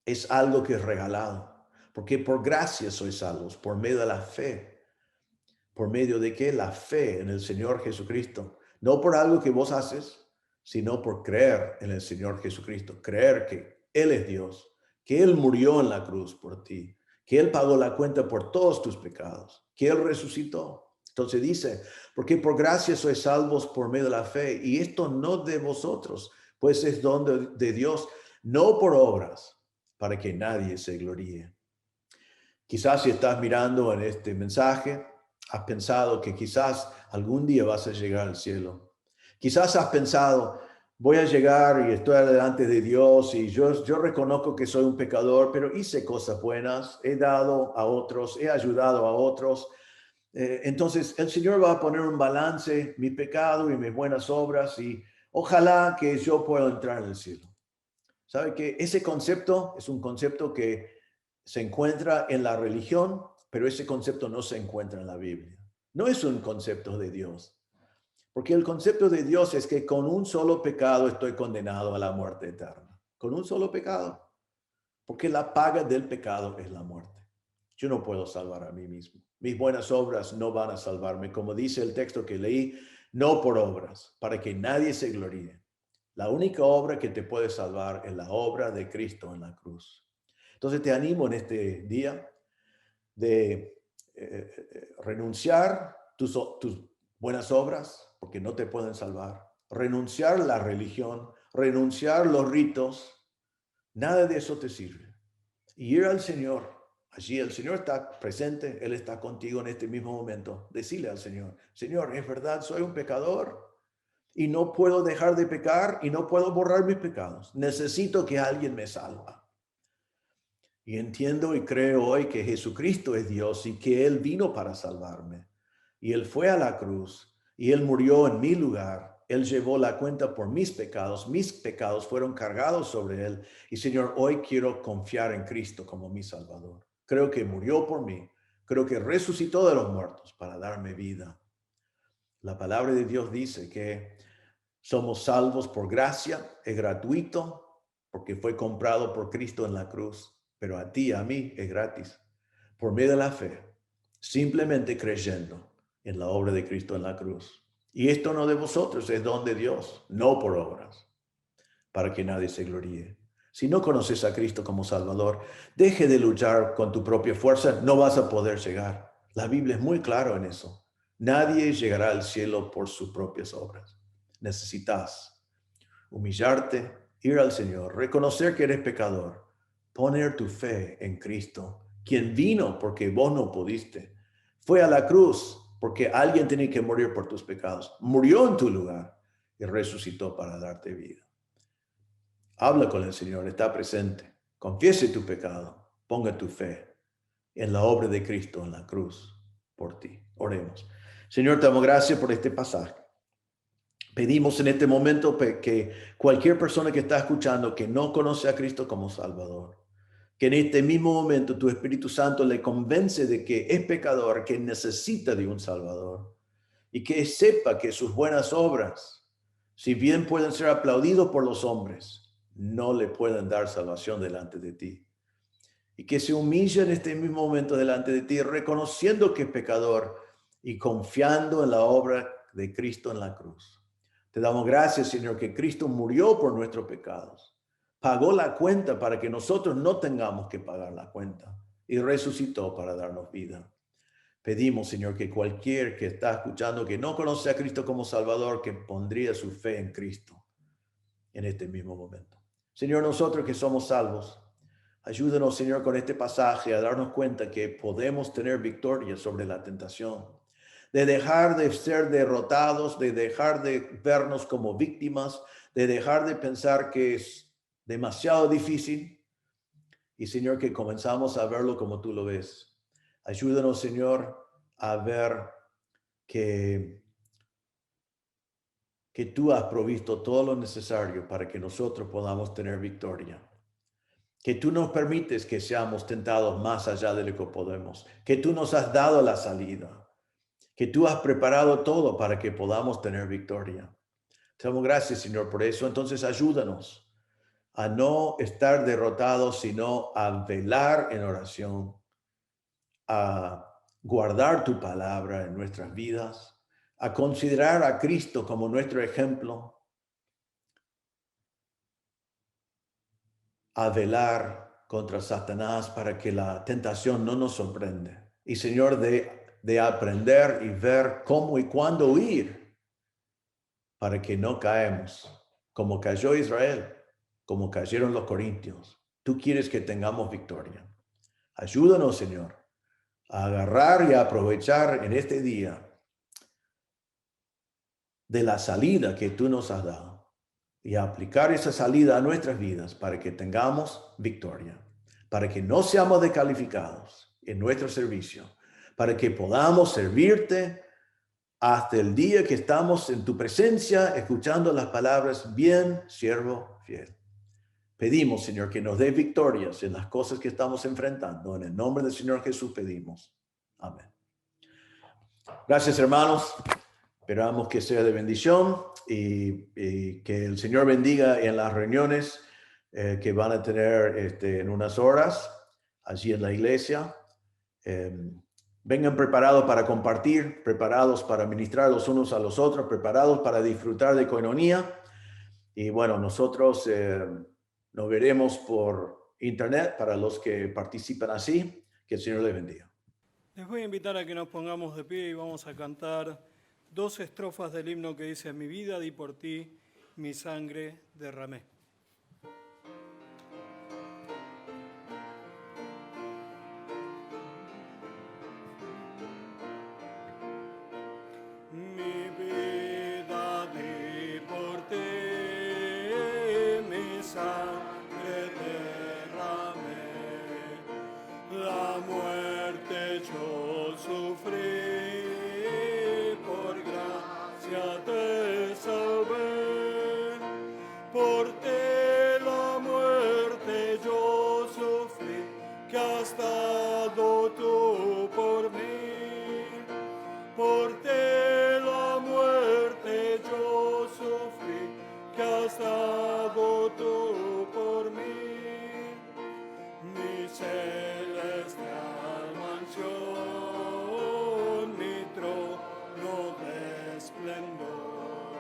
Es algo que es regalado. Porque por gracia sois salvos, por medio de la fe. ¿Por medio de qué? La fe en el Señor Jesucristo. No por algo que vos haces, sino por creer en el Señor Jesucristo. Creer que Él es Dios, que Él murió en la cruz por ti, que Él pagó la cuenta por todos tus pecados, que Él resucitó. Entonces dice, porque por gracia sois salvos por medio de la fe, y esto no de vosotros, pues es don de Dios, no por obras, para que nadie se gloríe. Quizás si estás mirando en este mensaje, has pensado que quizás algún día vas a llegar al cielo. Quizás has pensado, voy a llegar y estoy delante de Dios y yo reconozco que soy un pecador, pero hice cosas buenas, he dado a otros, he ayudado a otros. Entonces el Señor va a poner un balance, mi pecado y mis buenas obras, y ojalá que yo pueda entrar en el cielo. ¿Sabe que ese concepto es un concepto que se encuentra en la religión, pero ese concepto no se encuentra en la Biblia? No es un concepto de Dios, porque el concepto de Dios es que con un solo pecado estoy condenado a la muerte eterna. Con un solo pecado, porque la paga del pecado es la muerte. Yo no puedo salvar a mí mismo. Mis buenas obras no van a salvarme, como dice el texto que leí, no por obras, para que nadie se gloríe. La única obra que te puede salvar es la obra de Cristo en la cruz. Entonces te animo en este día de renunciar tus buenas obras, porque no te pueden salvar. Renunciar la religión, renunciar los ritos, nada de eso te sirve. Y ir al Señor, allí el Señor está presente, Él está contigo en este mismo momento. Decirle al Señor, Señor, es verdad, soy un pecador y no puedo dejar de pecar y no puedo borrar mis pecados. Necesito que alguien me salva. Y entiendo y creo hoy que Jesucristo es Dios y que Él vino para salvarme. Y Él fue a la cruz y Él murió en mi lugar. Él llevó la cuenta por mis pecados fueron cargados sobre Él. Y Señor, hoy quiero confiar en Cristo como mi Salvador. Creo que murió por mí. Creo que resucitó de los muertos para darme vida. La palabra de Dios dice que somos salvos por gracia, es gratuito, porque fue comprado por Cristo en la cruz. Pero a ti, a mí, es gratis, por medio de la fe, simplemente creyendo en la obra de Cristo en la cruz. Y esto no de vosotros, es don de Dios, no por obras, para que nadie se gloríe. Si no conoces a Cristo como Salvador, deje de luchar con tu propia fuerza, no vas a poder llegar. La Biblia es muy clara en eso. Nadie llegará al cielo por sus propias obras. Necesitas humillarte, ir al Señor, reconocer que eres pecador, poner tu fe en Cristo, quien vino porque vos no pudiste. Fue a la cruz porque alguien tenía que morir por tus pecados. Murió en tu lugar y resucitó para darte vida. Habla con el Señor, está presente. Confiese tu pecado, ponga tu fe en la obra de Cristo en la cruz por ti. Oremos. Señor, te damos gracias por este pasaje. Pedimos en este momento que cualquier persona que está escuchando que no conoce a Cristo como Salvador, que en este mismo momento tu Espíritu Santo le convence de que es pecador, que necesita de un Salvador, y que sepa que sus buenas obras, si bien pueden ser aplaudidos por los hombres, no le pueden dar salvación delante de ti. Y que se humille en este mismo momento delante de ti, reconociendo que es pecador y confiando en la obra de Cristo en la cruz. Te damos gracias, Señor, que Cristo murió por nuestros pecados. Pagó la cuenta para que nosotros no tengamos que pagar la cuenta y resucitó para darnos vida. Pedimos, Señor, que cualquier que está escuchando que no conoce a Cristo como Salvador, que pondría su fe en Cristo en este mismo momento. Señor, nosotros que somos salvos, ayúdanos, Señor, con este pasaje a darnos cuenta que podemos tener victoria sobre la tentación, de dejar de ser derrotados, de dejar de vernos como víctimas, de dejar de pensar que es demasiado difícil y, Señor, que comenzamos a verlo como tú lo ves. Ayúdanos, Señor, a ver que tú has provisto todo lo necesario para que nosotros podamos tener victoria. Que tú nos permites que seamos tentados más allá de lo que podemos. Que tú nos has dado la salida. Que tú has preparado todo para que podamos tener victoria. Te damos gracias, Señor, por eso. Entonces ayúdanos a no estar derrotados, sino a velar en oración, a guardar tu palabra en nuestras vidas, a considerar a Cristo como nuestro ejemplo, a velar contra Satanás para que la tentación no nos sorprende. Y, Señor, de aprender y ver cómo y cuándo huir para que no caemos, como cayó Israel, como cayeron los corintios. Tú quieres que tengamos victoria. Ayúdanos, Señor, a agarrar y a aprovechar en este día de la salida que tú nos has dado y a aplicar esa salida a nuestras vidas para que tengamos victoria, para que no seamos descalificados en nuestro servicio, para que podamos servirte hasta el día que estamos en tu presencia, escuchando las palabras, bien, siervo fiel. Pedimos, Señor, que nos dé victorias en las cosas que estamos enfrentando. En el nombre del Señor Jesús pedimos. Amén. Gracias, hermanos. Esperamos que sea de bendición y que el Señor bendiga en las reuniones que van a tener en unas horas allí en la iglesia. Vengan preparados para compartir, preparados para ministrar los unos a los otros, preparados para disfrutar de coinonía. Y bueno, nosotros nos veremos por internet para los que participan así. Que el Señor les bendiga. Les voy a invitar a que nos pongamos de pie y vamos a cantar 2 estrofas del himno que dice: mi vida di por ti, mi sangre derramé. Mi vida di por ti, mi sangre derramé, la muerte yo sufrí, por gracia te salvé, por ti la muerte yo sufrí, que has dado tú por mí, por ti la muerte yo sufrí, que has dado tú por mí, mi celestial mansión, mi trono de esplendor,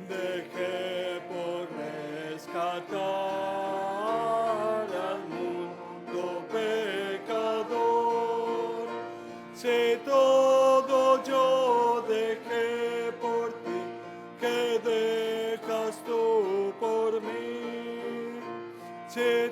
dejé por rescatar al mundo pecador. Si todo yo dejé por ti, ¿qué dejas tú por mí? Si